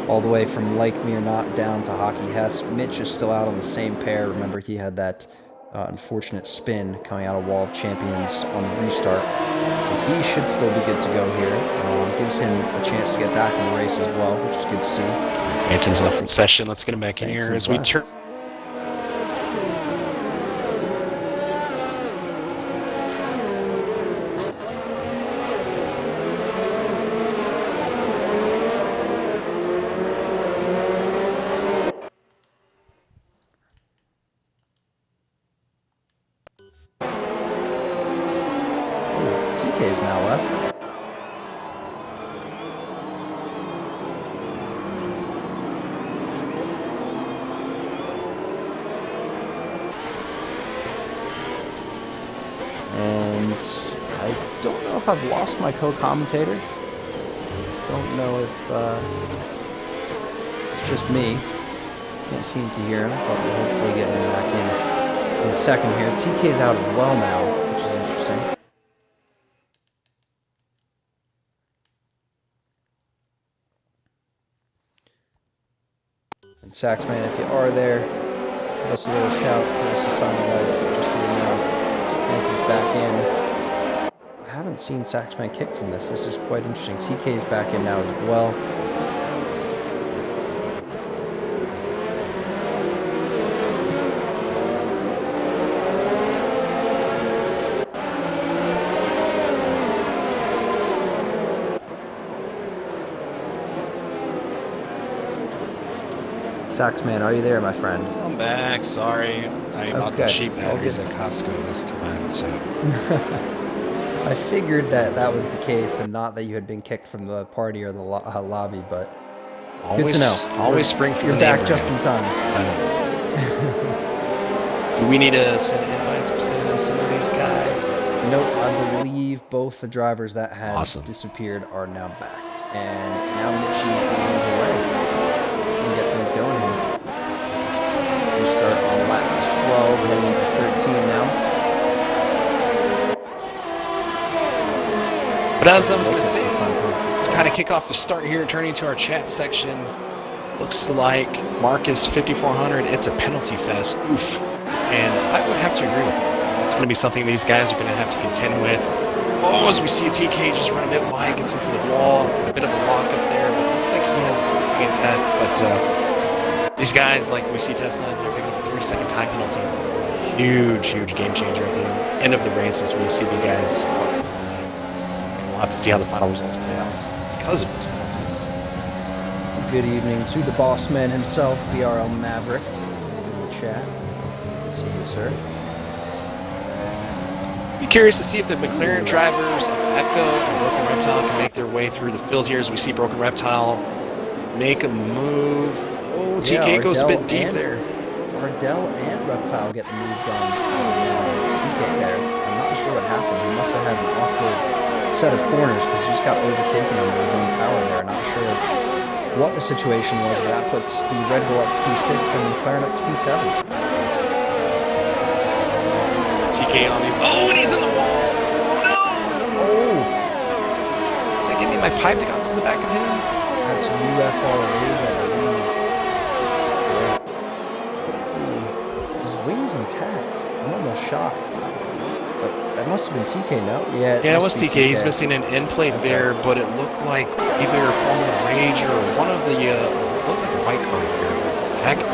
All the way from Like Me or Not down to Hockey Hess. Mitch is still out on the same pair. Remember, he had that unfortunate spin coming out of Wall of Champions on the restart. So he should still be good to go here. Gives him a chance to get back in the race as well, which is good to see. Phantom's left in session. Let's get him back in here as we turn. TK is now left. And I don't know if I've lost my co-commentator. Don't know if it's just me. Can't seem to hear him, but we'll hopefully get him back in a second here. TK's out as well now, which is interesting. And Saxman, if you are there, give us a little shout, give us a sign of life, just so we know. Anthony's back in. I haven't seen Saxman kick from this. This is quite interesting. TK is back in now as well. Saxman, are you there, my friend? I'm back. Sorry. I bought the cheap batteries at Costco this time, so. I figured that was the case and not that you had been kicked from the party or the lobby, but good to know. Always spring for You're back just in time. I know. Do we need to send invites to some of these guys? Nope, I believe both the drivers that had disappeared are now back. And now Mitchie is away. We can get things going here. We start on lap 12, heading into 13 now. But as I was going to say, let's kind of kick off the start here, turning to our chat section. Looks like Marcus 5400. It's a penalty fest. Oof. And I would have to agree with that. It's going to be something these guys are going to have to contend with. Oh, as we see a TK just run a bit wide, gets into the wall, and a bit of a lock up there, but it looks like he has a full intact. But these guys, like we see test lines, are picking up a 3-second time penalty. It's a huge game changer at the end of the race as we see the guys cross the line. And we'll have to see how the final results play out because of those penalties. Good evening to the boss man himself, BRL Maverick. He's in the chat. Good to see you, sir. Be curious to see if the McLaren drivers of Echo and Broken Reptile can make their way through the field here as we see Broken Reptile make a move. Oh, TK goes a bit deep there. Ardel and Reptile get the move done on TK there. I'm not sure what happened. He must have had an awkward set of corners because he just got overtaken under his own power there. Not sure what the situation was, but that puts the Red Bull up to P6 and McLaren up to P7. TK on these. Oh, and he's in the wall. Oh, no. Oh. Does that give me my pipe that got into the back of him? That's UFR Ardel, I believe. His wing's intact. I'm almost shocked. But that must have been TK, no? Yeah, it was TK. He's missing an end plate there, but it looked like either Formula Rage or one of the, it looked like a white car here. Echo.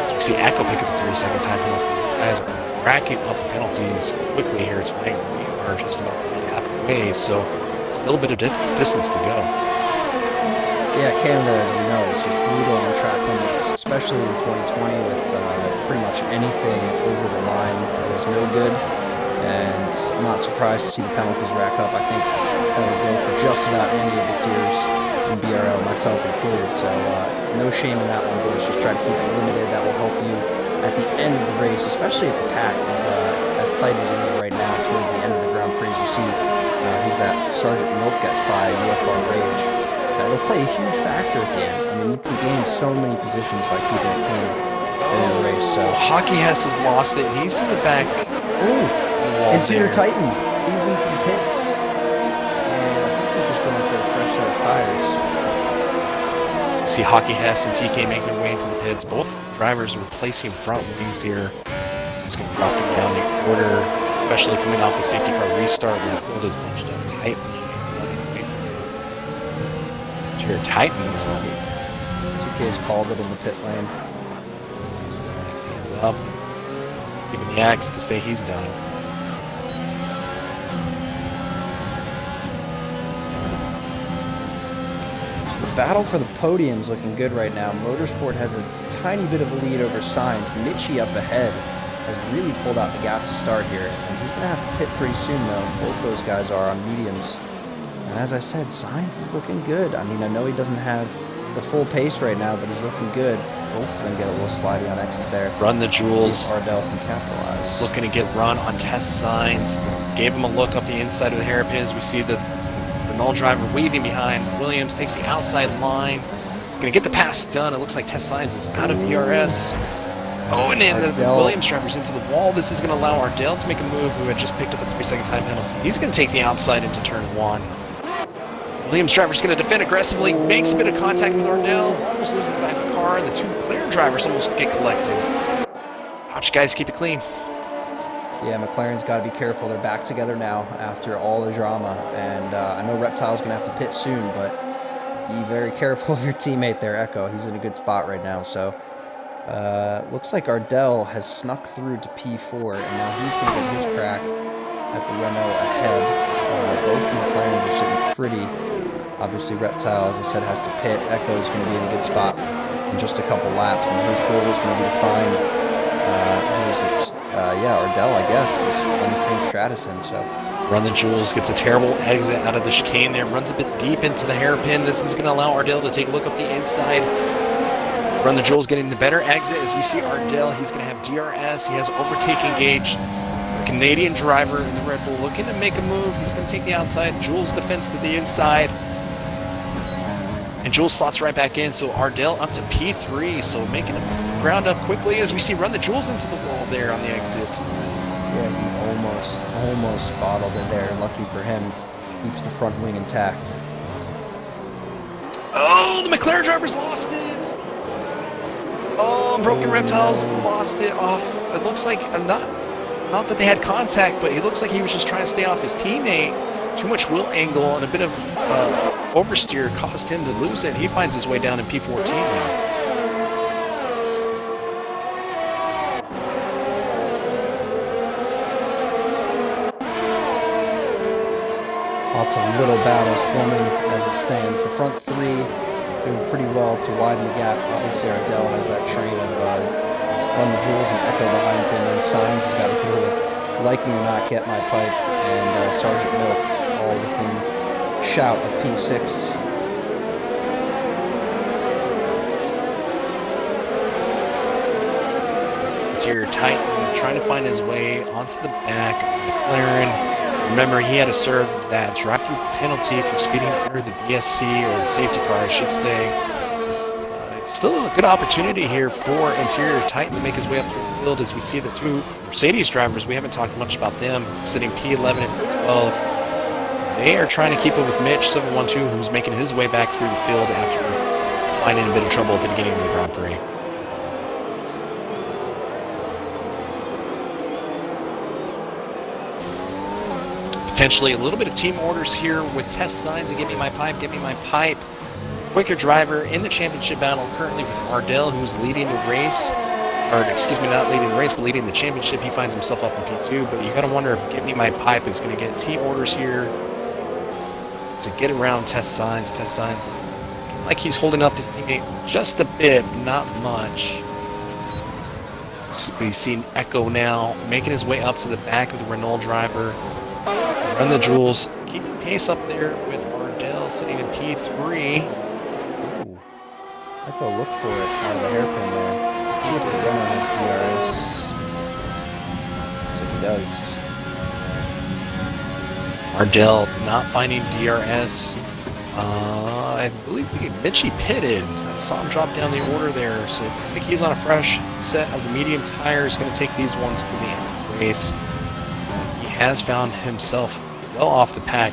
So we see Echo pick up a 3-second time penalty. These guys are racking up penalties quickly here tonight. We are just about to hit halfway, so still a bit of distance to go. Yeah, Canada, as we know, is just brutal on track limits, especially in 2020 with pretty much anything over the line is no good. and I'm not surprised to see the penalties rack up. I think that will go for just about any of the tiers in BRL, myself included. So no shame in that one, boys. Just try to keep it limited. That will help you at the end of the race, especially if the pack is as tight as it is right now towards the end of the Grand Prix. You see who's that? Sergeant Milk gets by UFR Rage. It'll play a huge factor at the end. I mean, you can gain so many positions by keeping it clean in the race. So Hockey Hess has lost it. He's in the back. Oh, Interior Titan. He's into the pits. And I think he's just going for a fresh set of tires. So we see Hockey Hess and TK make their way into the pits. Both drivers replacing front wings here. This is going to drop them down the order, especially coming off the safety car restart when the field is bunched up tightly. Interior Titan. TK's called it in the pit lane. He's throwing his hands up, giving the axe to say he's done. So the battle for the podium's looking good right now. Motorsport has a tiny bit of a lead over Sainz. Mitchie up ahead has really pulled out the gap to start here, and he's going to have to pit pretty soon, though. Both those guys are on mediums. And as I said, Sainz is looking good. I mean, I know he doesn't have the full pace right now, but he's looking good. Both of them get a little slidey on exit there. Run the jewels. Ardel can capitalize. Looking to get run on test signs. Gave him a look up the inside of the hairpins. We see the null driver weaving behind. Williams takes the outside line. He's going to get the pass done. It looks like test signs is out of ERS. Oh, and then the Williams driver's into the wall. This is going to allow Ardel to make a move who had just picked up a 3-second time penalty. He's going to take the outside into turn 1. Williams driver's going to defend aggressively, makes a bit of contact with Ardel, almost loses the back of the car, and the two McLaren drivers almost get collected. Watch, guys, keep it clean. Yeah, McLaren's got to be careful. They're back together now after all the drama, and I know Reptile's going to have to pit soon, but be very careful of your teammate there, Echo. He's in a good spot right now, so looks like Ardel has snuck through to P4, and now he's going to get his crack at the Renault ahead. Both the McLarens are sitting pretty. Obviously, Reptile, as I said, has to pit. Echo's going to be in a good spot in just a couple laps, and his goal is going to be to find, who is it? Ardel, I guess, is on the same strat as him, so. Run the jewels, gets a terrible exit out of the chicane there, runs a bit deep into the hairpin. This is going to allow Ardel to take a look up the inside. Run the jewels getting the better exit as we see Ardel. He's going to have DRS. He has overtake engaged. The Canadian driver in the Red Bull looking to make a move. He's going to take the outside. Jules defense to the inside. And Jules slots right back in, so Ardel up to P3, so making him ground up quickly as we see Run the Jewels into the wall there on the exit. Yeah, he almost bottled it there. Lucky for him, keeps the front wing intact. Oh, the McLaren driver's lost it! Oh, Broken Reptiles lost it off. It looks like, not that they had contact, but it looks like he was just trying to stay off his teammate. Too much wheel angle and a bit of oversteer caused him to lose it. He finds his way down in P14 now. Lots of little battles forming as it stands. The front three doing pretty well to widen the gap. Obviously, Ardel has that train of Run the Jewels and Echo behind him, and Sainz has got to deal with Like Me or Not, Get My Pipe, and Sergeant Milk, all within shout of P6. Interior Titan trying to find his way onto the back of McLaren. Remember, he had to serve that drive-through penalty for speeding under the BSC, or the safety car, I should say. Still a good opportunity here for Interior Titan to make his way up through the field, as we see the two Mercedes drivers. We haven't talked much about them, sitting P11 and P12. They are trying to keep up with Mitch 712, who's making his way back through the field after finding a bit of trouble at the beginning of the Grand Prix. Potentially a little bit of team orders here with test signs and Give Me My Pipe, Give Me My Pipe. Quicker driver in the championship battle currently with Ardel, who's leading the race. Or, excuse me, not leading the race, but leading the championship. He finds himself up in P2, but you gotta wonder if Give Me My Pipe is gonna get team orders here to get around test signs. Like he's holding up his teammate just a bit, not much. We've seen Echo now making his way up to the back of the Renault driver. Run the Jewels, keeping pace up there with Ardel sitting in P3. Ooh. Echo looked for it out of the hairpin there. Let's see if the Renault has DRS. Looks like he does. Ardel not finding DRS. I believe Mitchie pitted. I saw him drop down the order there, so it looks like he's on a fresh set of the medium tires. Going to take these ones to the end of the race. He has found himself well off the pack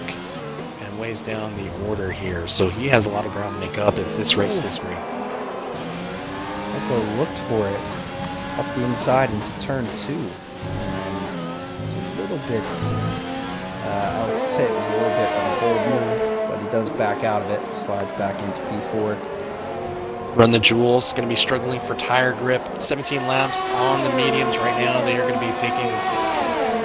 and weighs down the order here, so he has a lot of ground to make up if this race stays green. Echo looked for it up the inside into turn 2, and it's a little bit, I would say it was a little bit of a bold move, but he does back out of it, slides back into P4. Run the Jewels, going to be struggling for tire grip. 17 laps on the mediums right now. They are going to be taking...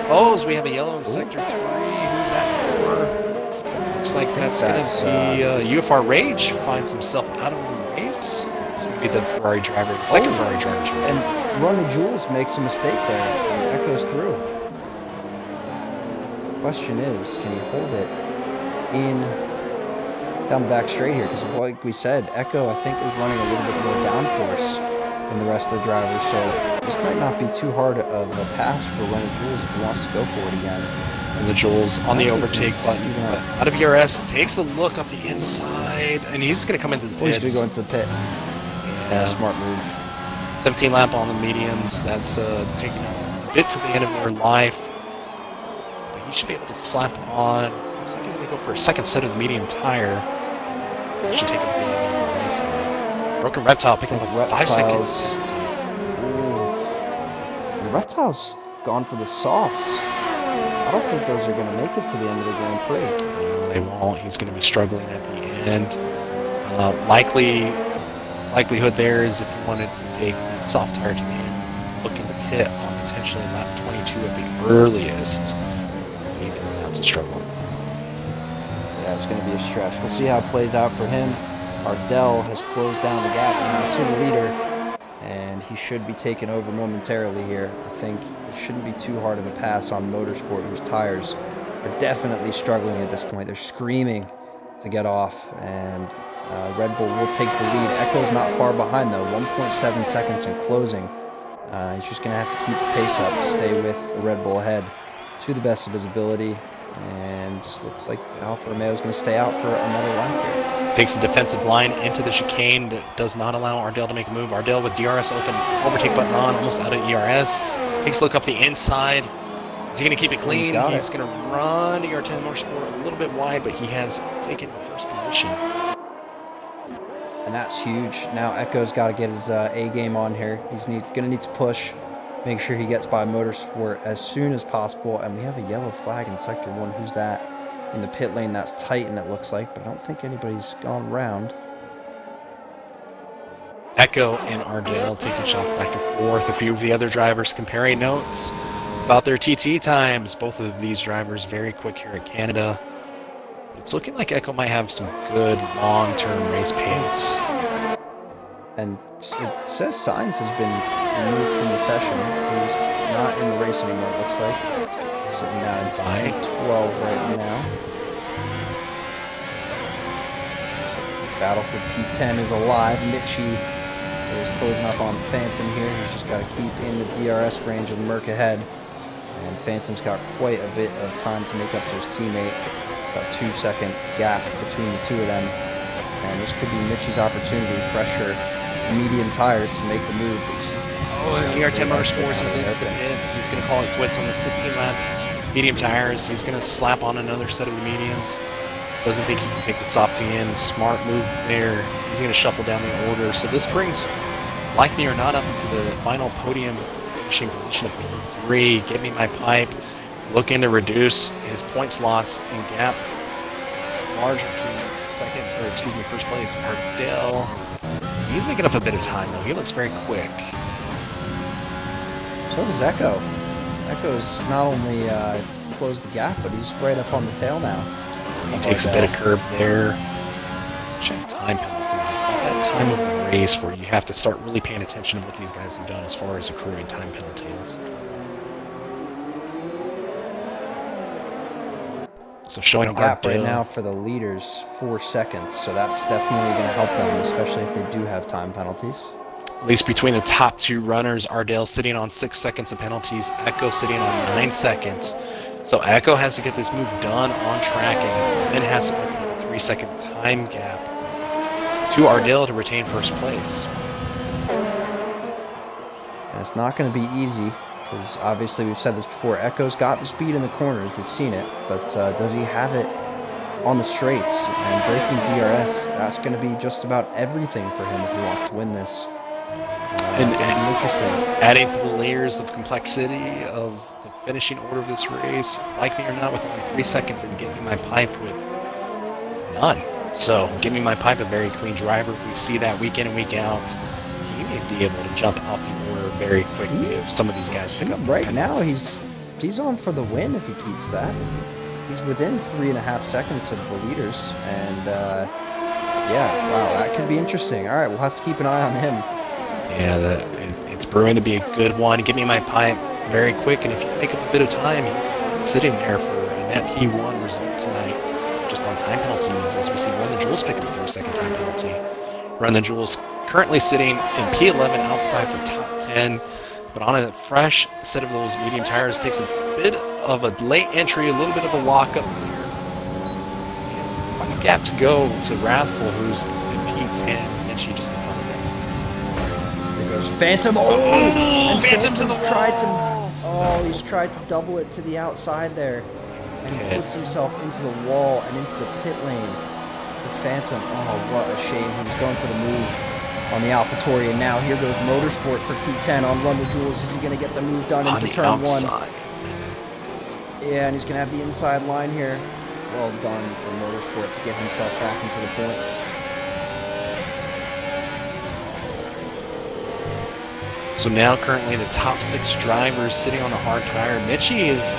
Oh, so we have a yellow in sector 3. Who's that for? Looks like that's going to be UFR Rage finds himself out of the race. It's going to be the Ferrari driver, the second Ferrari driver. And Run the Jewels makes a mistake there. And Echo's through. Question is, can he hold it in down the back straight here? Because like we said, Echo I think is running a little bit more downforce than the rest of the drivers, so this might not be too hard of a pass for Run the Jewels if he wants to go for it again. And the Jewels on the overtake button, out of ERS, takes a look up the inside, and he's going to come into the pits. He's going to go into the pit. Yeah, smart move. 17 lap on the mediums. That's taking a bit to the end of their life. But he should be able to slap on. Looks like he's going to go for a second set of the medium tire. That should take him to the end of the race. Broken Reptile picking up like 5 seconds. And Reptile's gone for the softs. I don't think those are going to make it to the end of the Grand Prix. No, they won't. He's going to be struggling at the end. Likelihood there is if you wanted to take the soft tire to the end, looking to pit on potentially lap 22 at the earliest. Even that's a struggle. Yeah, it's going to be a stretch. We'll see how it plays out for him. Ardel has closed down the gap now to the leader, and he should be taken over momentarily here. I think it shouldn't be too hard of a pass on Motorsport, whose tires are definitely struggling at this point. They're screaming to get off, and Red Bull will take the lead. Echo's not far behind, though, 1.7 seconds in closing. He's just going to have to keep the pace up, stay with the Red Bull ahead to the best of his ability, and looks like Alfa Romeo is going to stay out for another lap here. Takes the defensive line into the chicane. That does not allow Ardel to make a move. Ardel with DRS open, overtake button on, almost out of ERS. Takes a look up the inside. Is he going to keep it clean? He's going to run ER10 Motorsport a little bit wide, but he has taken the first position. And that's huge. Now Echo's got to get his A game on here. He's going to need to push, make sure he gets by Motorsport as soon as possible. And we have a yellow flag in Sector 1. Who's that? In the pit lane, that's Titan, it looks like, but I don't think anybody's gone round. Echo and Ardel taking shots back and forth. A few of the other drivers comparing notes about their TT times. Both of these drivers very quick here at Canada. It's looking like Echo might have some good long-term race pace. And it says Sainz has been removed from the session. He's not in the race anymore, it looks like. Sitting down in 12 right now. Battle for P10 is alive. Mitchie is closing up on Phantom here. He's just got to keep in the DRS range of the Merc ahead. And Phantom's got quite a bit of time to make up to his teammate. About 2-second gap between the two of them. And this could be Mitchie's opportunity, fresher medium tires to make the move. And ER10 Motorsports is into the pits. He's going to call it quits on the 16-lap medium tires. He's going to slap on another set of the mediums. Doesn't think he can take the softy in. Smart move there. He's going to shuffle down the order. So this brings, like me or not, up into the final podium finishing position of P3. Give me my pipe. Looking to reduce his points loss and gap margin to first place. Ardel, he's making up a bit of time though. He looks very quick. So does Echo. Echo's not only closed the gap, but he's right up on the tail now. He takes a bit of curb there. Let's check time penalties. It's about that time of the race where you have to start really paying attention to what these guys have done as far as accruing time penalties. So showing The gap right Ardel now for the leaders, 4 seconds, so that's definitely going to help them, especially if they do have time penalties. at least between the top two runners, Ardel sitting on 6 seconds of penalties, Echo sitting on 9 seconds. So Echo has to get this move done on track and then has to open up a 3-second time gap to Ardel to retain first place. And it's not going to be easy, because obviously we've said this before, Echo's got the speed in the corners, we've seen it, but does he have it on the straights? And breaking DRS, that's going to be just about everything for him if he wants to win this. And interesting. Adding to the layers of complexity of the finishing order of this race, like me or not, with only 3 seconds, and Get Me My Pipe with none. So Get Me My Pipe, a very clean driver. We see that week in and week out. He may be able to jump up the order very quickly if some of these guys pick up. Right now, he's on for the win if he keeps that. He's within 3.5 seconds of the leaders, and yeah, wow, that could be interesting. All right, we'll have to keep an eye on him. Yeah, it's brewing to be a good one. Get Me My Pipe very quick, and if you make up a bit of time, he's sitting there for a net P1 result tonight, just on time penalties, as we see Run the Jewels pick up a 3-second time penalty. Run the Jewels currently sitting in P11 outside the top 10, but on a fresh set of those medium tires, takes a bit of a late entry, a little bit of a lockup here. It's quite a gap to go to Wrathful, who's in P10, and she just in front of him. Goes Phantom. And Phantom's in the wall. He's tried to double it to the outside there. And he puts himself into the wall and into the pit lane. The Phantom, oh, what a shame. He was going for the move on the AlphaTauri, and now here goes Motorsport for P10 on Run the Jewels. Is he going to get the move done into turn outside. 1? Yeah, and he's going to have the inside line here. Well done for Motorsport to get himself back into the points. So now currently the top 6 drivers sitting on a hard tire. Mitchie is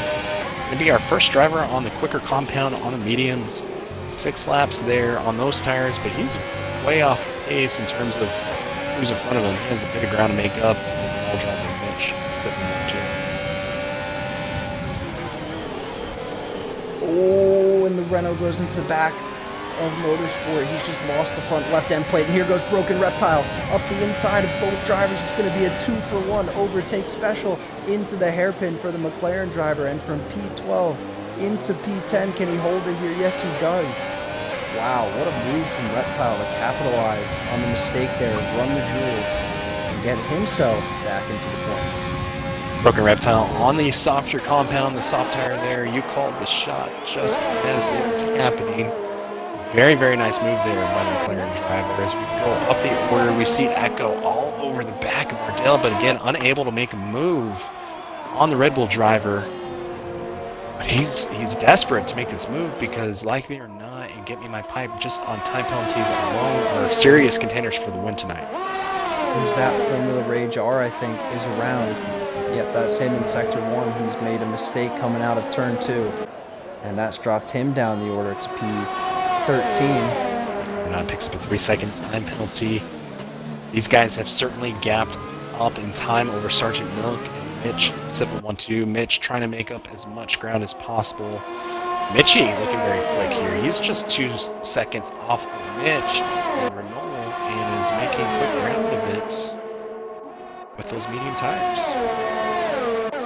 going to be our first driver on the quicker compound on the mediums. 6 laps there on those tires, but he's way off pace in terms of who's in front of him. He has a bit of ground to make up to the overall driver Mitch, 7-2. Oh, and the Renault goes into the back of Motorsport. He's just lost the front left end plate, and here goes Broken Reptile up the inside of both drivers. It's going to be a 2-for-1 overtake special into the hairpin for the McLaren driver, and from P12 into P10. Can he hold it here? Yes, he does. Wow, what a move from Reptile to capitalize on the mistake there, Run the Jewels, and get himself back into the points. Broken Reptile on the softer compound, the soft tire there. You called the shot just as it was happening. Very, very nice move there by the McLaren driver. As we go up the order, we see Echo all over the back of Ardel, but again, unable to make a move on the Red Bull driver. But he's desperate to make this move because, like me or not, and Get Me My Pipe just on time penalties alone are serious contenders for the win tonight. Who's that Formula Rage R, I think, is around. Yep, that's him in Sector 1. He's made a mistake coming out of Turn 2, and that's dropped him down the order to P13. And picks up a 3-second time penalty. These guys have certainly gapped up in time over Sergeant Milk and Mitch, 7-1-2. Mitch trying to make up as much ground as possible. Mitchie looking very quick here. He's just 2 seconds off of Mitch and Renault, and is making quick ground of it with those medium tires.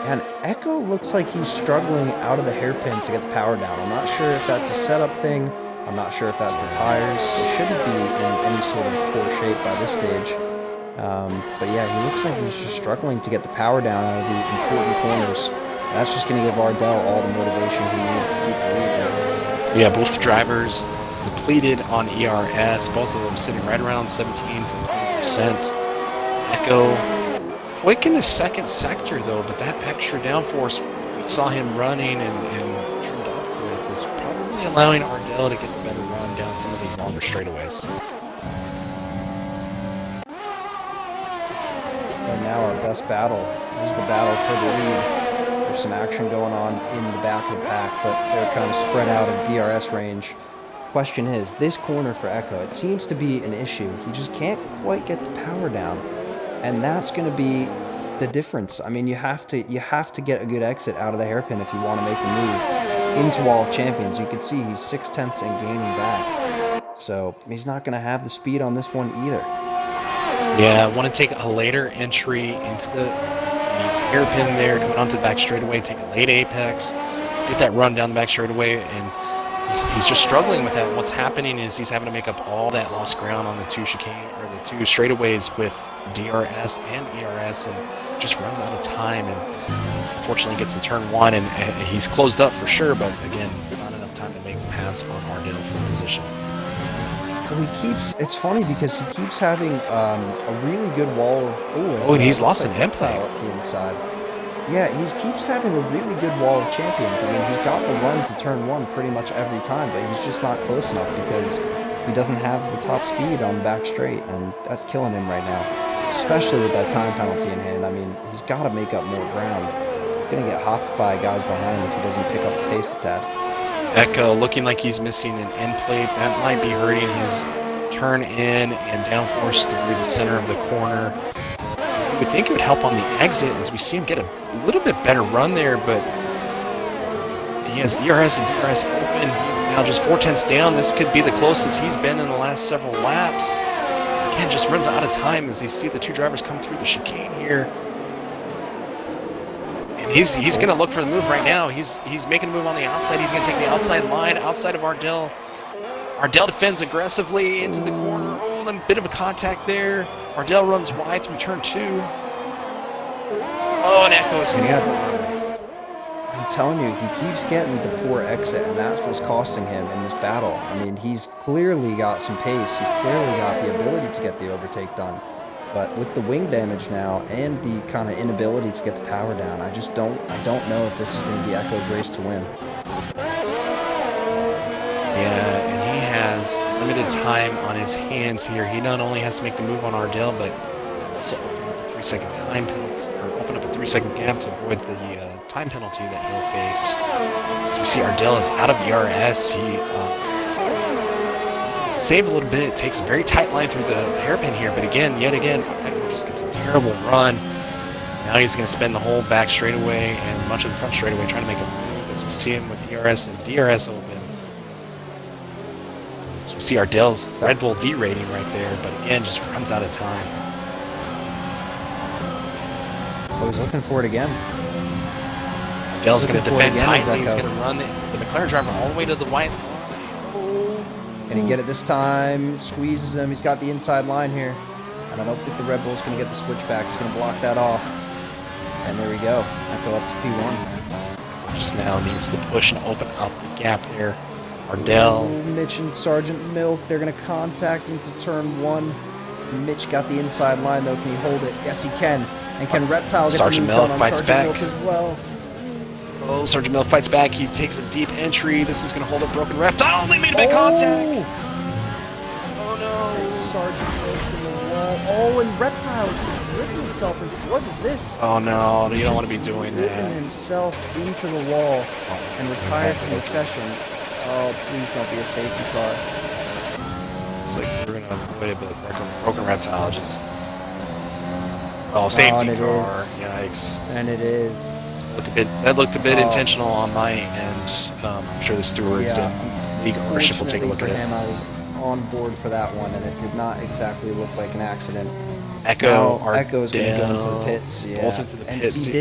And Echo looks like he's struggling out of the hairpin to get the power down. I'm not sure if that's a setup thing. I'm not sure if that's the tires. They shouldn't be in any sort of poor shape by this stage. But yeah, he looks like he's just struggling to get the power down out of the important corners. That's just going to give Ardel all the motivation he needs to keep the lead there. Yeah, both drivers depleted on ERS. Both of them sitting right around 17%. Echo quick in the second sector though, but that extra downforce we saw him running and trimmed up with is probably allowing Ardel to get the better run down some of these longer straightaways. And now our best battle is the battle for the lead. There's some action going on in the back of the pack, but they're kind of spread out of DRS range. question is, this corner for Echo, it seems to be an issue. He just can't quite get the power down, and that's going to be the difference. I mean, you have to get a good exit out of the hairpin if you want to make the move into Wall of Champions. You can see he's 6/10 and gaining back, so he's not going to have the speed on this one either. Yeah, I want to take a later entry into the hairpin there, coming onto the back straightaway, take a late apex, get that run down the back straightaway, and he's just struggling with that. What's happening is he's having to make up all that lost ground on the two chicane or the two straightaways with DRS and ERS, and just runs out of time, and unfortunately gets to turn 1, and he's closed up for sure, but again, not enough time to make the pass on Ardel for position. Well, it's funny because he keeps having a really good wall of, and he's lost an empty up the inside. Yeah, he keeps having a really good wall of champions. I mean, he's got the run to turn 1 pretty much every time, but he's just not close enough because he doesn't have the top speed on the back straight, and that's killing him right now, especially with that time penalty in hand. I mean, he's got to make up more ground. He's going to get hopped by guys behind if he doesn't pick up the pace a tad. Echo looking like he's missing an end plate. That might be hurting his turn in and downforce through the center of the corner. I would think it would help on the exit as we see him get a little bit better run there, but he has ERS and DRS open. He's now just 4/10 down. This could be the closest he's been in the last several laps. Again, just runs out of time as you see the two drivers come through the chicane here. And he's going to look for the move right now. He's making a move on the outside. He's going to take the outside line outside of Ardel. Ardel defends aggressively into the corner. Oh, then a bit of a contact there. Ardel runs wide through turn 2. Oh, and Echo's going to get one. I'm telling you, he keeps getting the poor exit, and that's what's costing him in this battle. I mean, he's clearly got some pace. He's clearly got the ability to get the overtake done. But with the wing damage now and the kind of inability to get the power down, I don't know if this is going to be Echo's race to win. Yeah, and he has limited time on his hands here. He not only has to make the move on Ardel, but also open up a 3-second time penalty, or open up a 3-second gap to avoid the time penalty that he'll face. So we see Ardel is out of ERS. He saved a little bit. It takes a very tight line through the hairpin here, but yet again, Echo just gets a terrible run. Now he's going to spend the whole back straightaway and much of the front straightaway trying to make a move as we see him with ERS and DRS open. So we see Ardel's Red Bull D rating right there, but again, just runs out of time. Oh, he's looking for it again. Ardel's going to defend tightly. He's going to run the McLaren driver all the way to the white. Can he get it this time? Squeezes him. He's got the inside line here. And I don't think the Red Bull's going to get the switchback. He's going to block that off. And there we go. Echo up to P1. Just now needs to push and open up the gap there. Ardel. Oh, Mitch and Sergeant Milk, they're going to contact into turn 1. Mitch got the inside line, though. Can he hold it? Yes, he can. And can Reptile get Sergeant the move Milk done on fights Sergeant back. Milk as well? Oh, Sergeant Milk fights back. He takes a deep entry. This is going to hold up Broken Reptile. They made a big contact. Oh, no. And Sergeant Milk's in the wall. Oh, and Reptile is just dripping himself into... What is this? Oh, no. He's You don't want just to be doing dripping that. himself into the wall and retired from the session. Oh, please don't be a safety car. It's like we're going to avoid it, but Broken Reptile just... Oh, safety car. Yikes. And it is. That looked a bit intentional on my end. I'm sure the stewards and league ownership will take a look at it. I was on board for that one, and it did not exactly look like an accident. Echo's going to go into the pits. Yeah. Both into the pits. And see,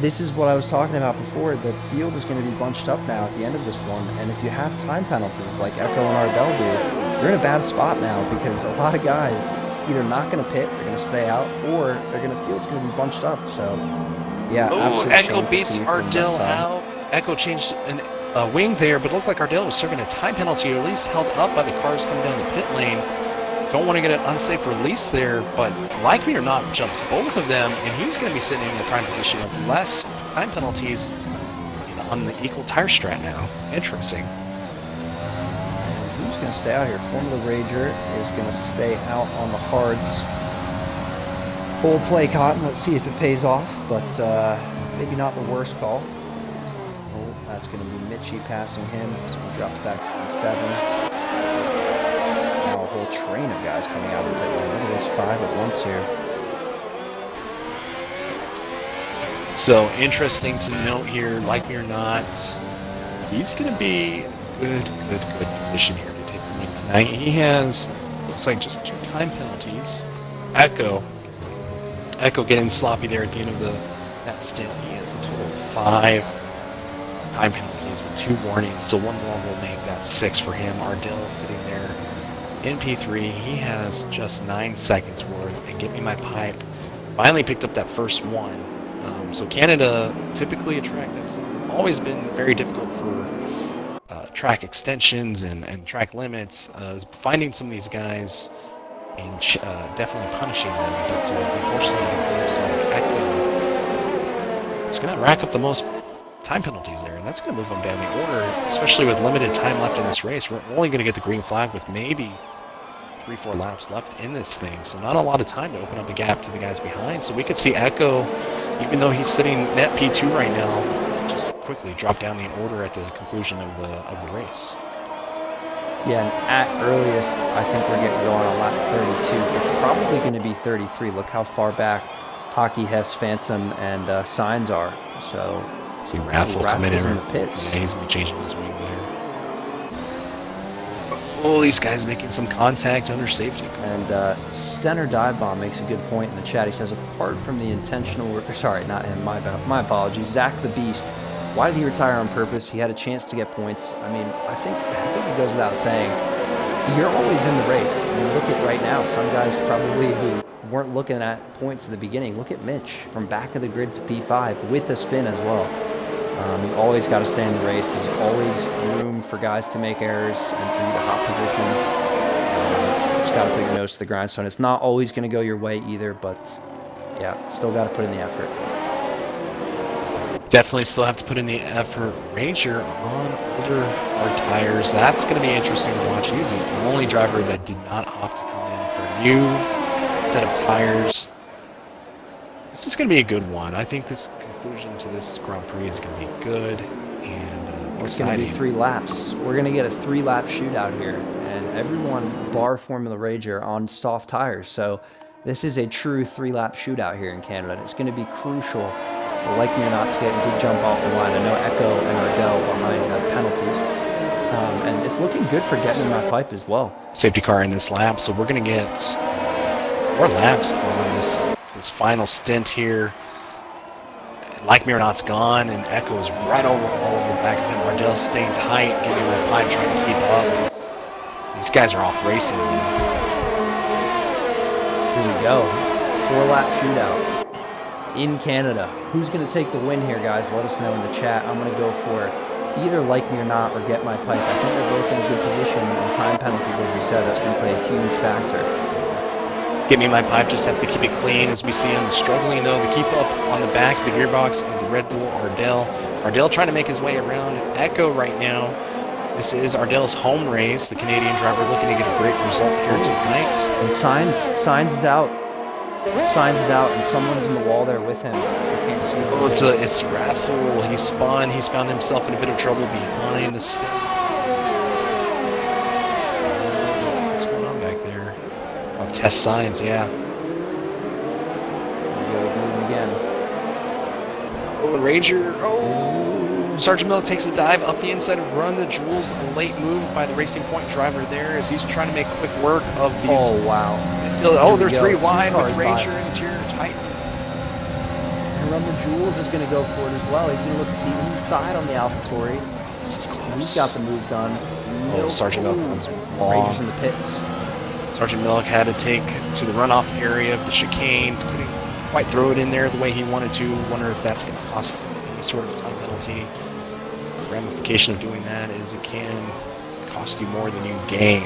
this is what I was talking about before. The field is going to be bunched up now at the end of this one, and if you have time penalties like Echo and Ardel do, you're in a bad spot now because a lot of guys either not going to pit, they're going to stay out, or the field's going to be bunched up. So, yeah. Oh, Echo beats Ardel out. Echo changed a wing there, but it looked like Ardel was serving a time penalty, or at least held up by the cars coming down the pit lane. Don't want to get an unsafe release there, but like it or not, jumps both of them, and he's going to be sitting in the prime position of less time penalties on the equal tire strat now. Interesting. Who's going to stay out here? Formula Rager is going to stay out on the hards. Bold play, Cotton. Let's see if it pays off, but maybe not the worst call. Oh, that's going to be Mitchie passing him, so he drops back to P7. Now a whole train of guys coming out of the pit lane. Look at this, 5 at once here. So interesting to note here, like me or not, he's going to be good position here to take the win tonight. He has, looks like just 2 time penalties. Echo getting sloppy there at the end of that stint. He has a total of 5 time penalties with 2 warnings, so 1 more will make that 6 for him. Ardel sitting there in P3. He has just 9 seconds worth, and Get Me My Pipe finally picked up that first one. So Canada, typically a track that's always been very difficult for track extensions and track limits. Finding some of these guys and definitely punishing them, but unfortunately it looks like Echo is going to rack up the most time penalties there, and that's going to move them down the order, especially with limited time left in this race. We're only going to get the green flag with maybe 3-4 laps left in this thing, so not a lot of time to open up a gap to the guys behind. So we could see Echo, even though he's sitting net P2 right now, just quickly drop down the order at the conclusion of the race. Yeah, and at earliest, I think we're getting going on lap 32. It's probably going to be 33. Look how far back Hockey, Hess, Phantom, and Signs are. So see Raffle coming in the pits. Yeah, he's going to be changing his wing there. Oh, these guys making some contact under safety. And Stenner Dive Bomb makes a good point in the chat. He says, apart from the intentional, sorry, not him, my apologies, Zach the Beast, why did he retire on purpose? He had a chance to get points. I mean, I think it goes without saying, you're always in the race. I mean, look at right now, some guys probably who weren't looking at points at the beginning. Look at Mitch from back of the grid to P5 with a spin as well. You always got to stay in the race. There's always room for guys to make errors and for you to hop positions. Just got to put your nose to the grindstone. It's not always going to go your way either, but yeah, still got to put in the effort. Definitely still have to put in the effort. Ranger on older hard tires. That's going to be interesting to watch. He's the only driver that did not opt to come in for a new set of tires. This is going to be a good one. I think this conclusion to this Grand Prix is going to be good and It's going to be 3 laps. We're going to get a 3-lap shootout here, and everyone bar Formula Rager on soft tires. So this is a true 3-lap shootout here in Canada. It's going to be crucial, like me or not, to get a good jump off the line. I know Echo and Ardel behind have penalties, and it's looking good for Getting My Pipe as well. Safety car in this lap, so we're going to get 4 laps on this final stint here. Like Me or Not's gone, and Echo's right over the back of him. Ardell's staying tight, getting that pipe, trying to keep up. These guys are off racing, man. Here we go. 4-lap shootout in Canada. Who's going to take the win here, guys? Let us know in the chat. I'm going to go for either Like Me or Not or Get My Pipe. I think they're both in a good position, and time penalties, as we said, that's going to play a huge factor. Get Me My Pipe just has to keep it clean, as we see him struggling, though, to keep up on the back of the gearbox of the Red Bull Ardel. Ardel trying to make his way around Echo right now. This is Ardel's home race. The Canadian driver looking to get a great result here tonight. And Signs is out. Signs is out, and someone's in the wall there with him. I can't see. Oh, it's Wrathful. He spun. He's found himself in a bit of trouble behind the spin. What's going on back there? Oh, test Signs, yeah. Oh, and Ranger, Sergeant Miller takes a dive up the inside of Run the Jewels. A late move by the Racing Point driver there as he's trying to make quick work of these. Oh, wow. They're 3 wide with Ranger and Interior tight. And Run the Jewels is going to go for it as well. He's going to look to the inside on the AlphaTauri. This is close. He's got the move done. Sergeant Milk runs long. Ranger's in the pits. Sergeant Milk had to take to the runoff area of the chicane. Couldn't quite throw it in there the way he wanted to. Wonder if that's going to cost any sort of time penalty. The ramification of doing that is it can cost you more than you gain.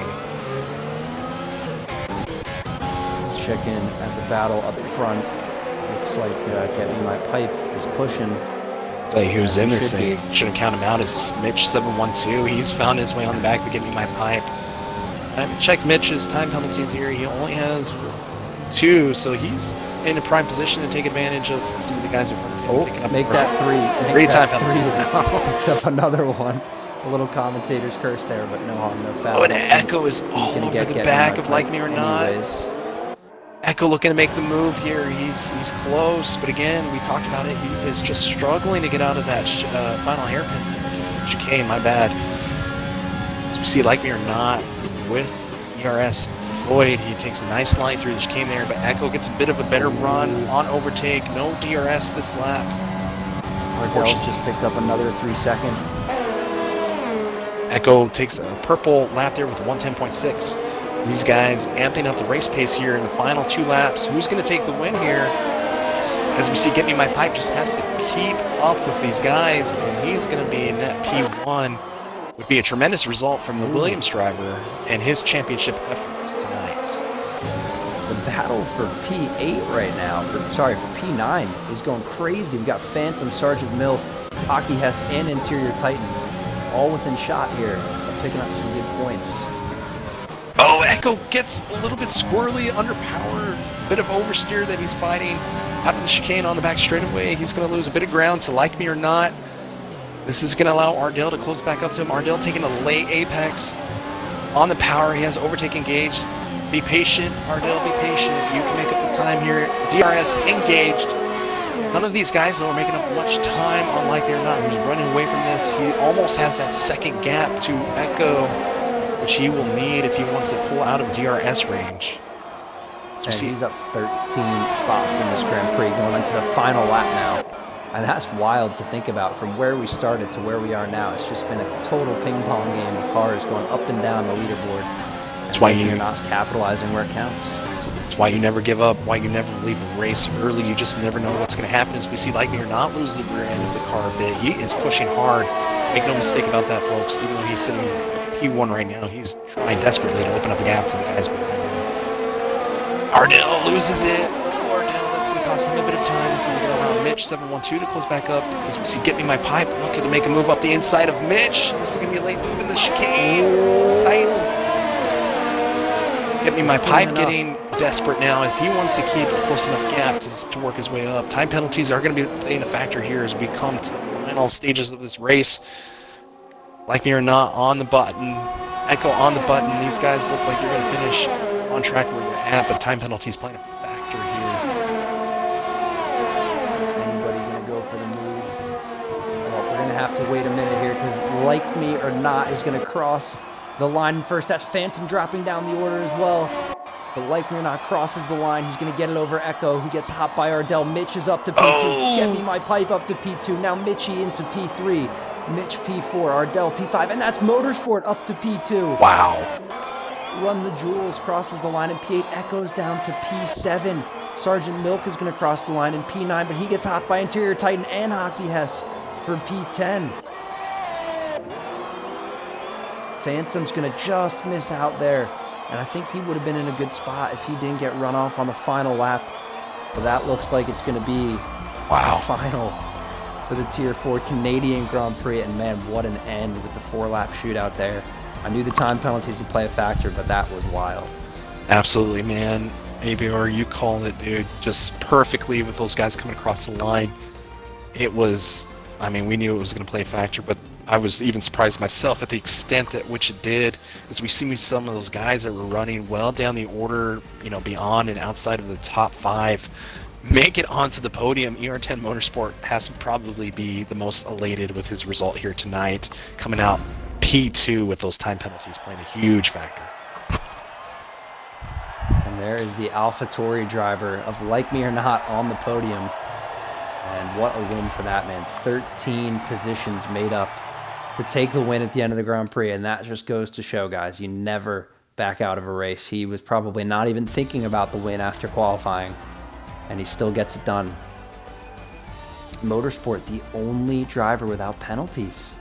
Let's check in at the battle up front. Looks like Get Me My Pipe is pushing. Tell you who's in this thing. Shouldn't count him out. Is Mitch 712. He's found his way on the back to Get Me My Pipe. I haven't checked Mitch's time penalties here. He only has 2, so he's in a prime position to take advantage of some of the guys in front of him. Oh, make that three. Three Make time that penalties. three. Picks up another one. A little commentator's curse there, but no harm, no foul. Oh, and Echo is all gonna over the back of Like Me or anyways. Not. Echo looking to make the move here. He's close, but again, we talked about it. He is just struggling to get out of that final hairpin. Chicane, my bad. As we see Like Me or Not with ERS Lloyd, he takes a nice line through the chicane there, but Echo gets a bit of a better run on overtake. No DRS this lap. Ardel's just picked up another 3-second. Echo takes a purple lap there with 110.6. These guys amping up the race pace here in the final 2 laps. Who's going to take the win here? As we see, Get Me My Pipe just has to keep up with these guys, and he's going to be in that P1. Would be a tremendous result from the Williams driver and his championship efforts tonight. The battle for P8 right now, for P9 is going crazy. We got Phantom, Sergeant Mill, Hockey Hess, and Interior Titan all within shot here, picking up some good points. Oh, Echo gets a little bit squirrely, underpowered, bit of oversteer that he's fighting. After the chicane on the back straightaway, he's going to lose a bit of ground to Like Me or Not. This is going to allow Ardel to close back up to him. Ardel taking a late apex on the power. He has overtake engaged. Be patient, Ardel, be patient. You can make up the time here. DRS engaged. None of these guys, though, are making up much time on Like Me or Not, who's running away from this. He almost has that second gap to Echo, which he will need if he wants to pull out of DRS range. And he's up 13 spots in this Grand Prix, going into the final lap now. And that's wild to think about. From where we started to where we are now, it's just been a total ping pong game of cars going up and down the leaderboard. That's why you're not capitalizing where it counts. That's why you never give up, why you never leave a race early. You just never know what's going to happen. As we see Like Me or Not lose the rear end of the car a bit. He is pushing hard. Make no mistake about that, folks. Even though he's sitting at P1 right now, he's trying desperately to open up a gap to the guys behind him. Ardel loses it. Ardel, that's going to cost him a bit of time. This is going to allow Mitch 712 to close back up. As we see Get Me My Pipe looking to make a move up the inside of Mitch. This is going to be a late move in the chicane. It's tight. Get Me My Pipe getting desperate now as he wants to keep a close enough gap to work his way up. Time penalties are going to be playing a factor here as we come to the final stages of this race. Like Me or Not on the button. Echo on the button. These guys look like they're going to finish on track where they're at, but time penalties playing a factor here. Is anybody going to go for the move? Well, we're going to have to wait a minute here because Like Me or Not is going to cross the line first. That's Phantom dropping down the order as well. But Like Me or Not crosses the line. He's going to get it over Echo, who gets hopped by Ardel. Mitch is up to P2. Oh. Get Me My Pipe up to P2. Now Mitchie into P3. Mitch P4. Ardel P5. And that's Motorsport up to P2. Wow. Run the Jewels crosses the line in P8. Echoes down to P7. Sergeant Milk is going to cross the line in P9, but he gets hopped by Interior Titan and Hockey Hess for P10. Phantom's going to just miss out there. And I think he would have been in a good spot if he didn't get run off on the final lap. But that looks like it's going to be the final for the Tier 4 Canadian Grand Prix. And man, what an end with the 4-lap shootout there. I knew the time penalties would play a factor, but that was wild. Absolutely, man. ABR, you called it, dude. Just perfectly with those guys coming across the line. It was, I mean, we knew it was going to play a factor, but I was even surprised myself at the extent at which it did, as we see some of those guys that were running well down the order, you know, beyond and outside of the top 5, make it onto the podium. ER10 Motorsport has to probably be the most elated with his result here tonight, coming out P2 with those time penalties playing a huge factor. And there is the AlphaTauri driver of Like Me or Not on the podium. And what a win for that man. 13 positions made up to take the win at the end of the Grand Prix. And that just goes to show, guys, you never back out of a race. He was probably not even thinking about the win after qualifying, and he still gets it done. Motorsport, the only driver without penalties.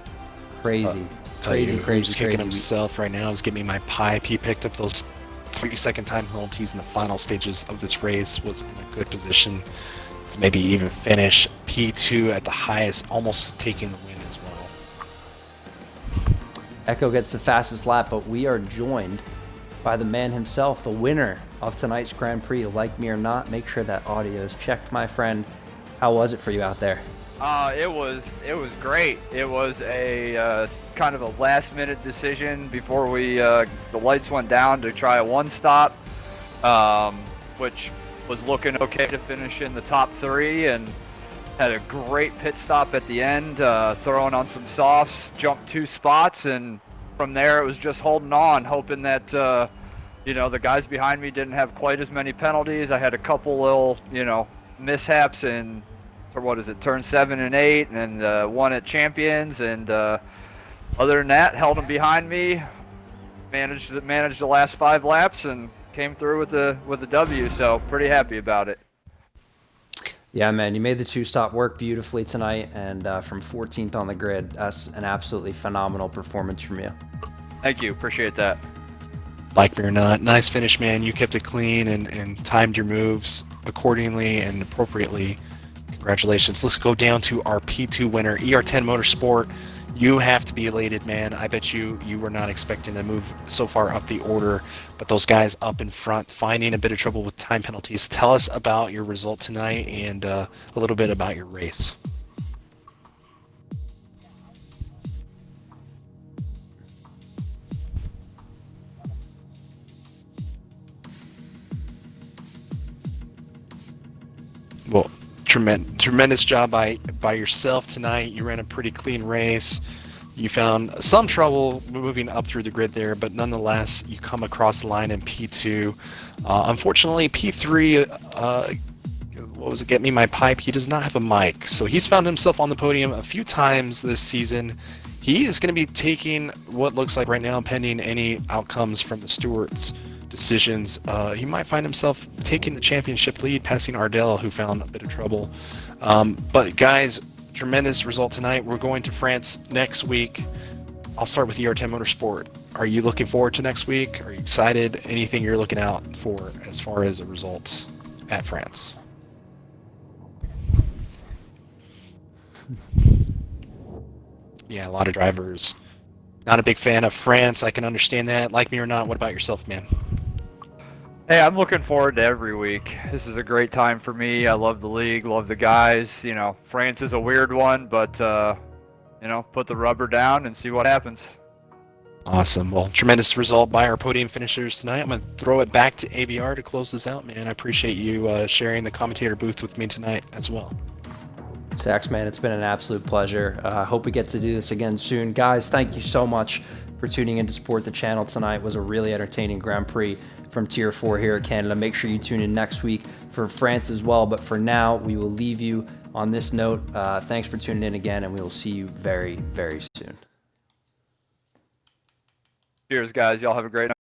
Crazy. Crazy. He's kicking himself right now. He's Get Me My Pipe. He picked up those 3-second time penalties in the final stages of this race. Was in a good position to maybe even finish P2 at the highest, almost taking the win as well. Echo gets the fastest lap, but we are joined by the man himself, the winner of tonight's Grand Prix. Like me or not, make sure that audio is checked, my friend. How was it for you out there? It was great. It was a kind of a last-minute decision before the lights went down to try a one-stop, which was looking okay to finish in the top 3, and had a great pit stop at the end, throwing on some softs, jumped 2 spots, and from there it was just holding on, hoping that the guys behind me didn't have quite as many penalties. I had a couple little mishaps in turn 7 and 8, and one at Champions, and other than that, held them behind me, managed the last 5 laps, and came through with a W. So pretty happy about it. Yeah, man, you made the 2-stop work beautifully tonight, and from 14th on the grid, that's an absolutely phenomenal performance from you. Thank you, appreciate that. Like me or not, nice finish, man. You kept it clean and timed your moves accordingly and appropriately. Congratulations. Let's go down to our P2 winner, ER10 Motorsport. You have to be elated, man. I bet you were not expecting to move so far up the order, but those guys up in front finding a bit of trouble with time penalties. Tell us about your result tonight and a little bit about your race. Well, tremendous job by yourself tonight. You ran a pretty clean race. You found some trouble moving up through the grid there, but nonetheless, you come across the line in P2. Unfortunately, P3, what was it, Get Me My Pipe, he does not have a mic. So he's found himself on the podium a few times this season. He is going to be taking what looks like right now, pending any outcomes from the stewards' decisions, he might find himself taking the championship lead, passing Ardel, who found a bit of trouble. But guys, tremendous result tonight. We're going to France next week. I'll start with ER10 Motorsport. Are you looking forward to next week? Are you excited? Anything you're looking out for as far as a result at France? Yeah, a lot of drivers. Not a big fan of France. I can understand that. Like me or not, what about yourself, man? Hey, I'm looking forward to every week. This is a great time for me. I love the league, love the guys. France is a weird one, but put the rubber down and see what happens. Awesome. Well, tremendous result by our podium finishers tonight. I'm going to throw it back to ABR to close this out, man. I appreciate you sharing the commentator booth with me tonight as well. Sax, man, it's been an absolute pleasure. I hope we get to do this again soon. Guys, thank you so much for tuning in to support the channel tonight. It was a really entertaining Grand Prix from Tier 4 here at Canada. Make sure you tune in next week for France as well. But for now, we will leave you on this note. Thanks for tuning in again, and we will see you very, very soon. Cheers, guys. Y'all have a great night.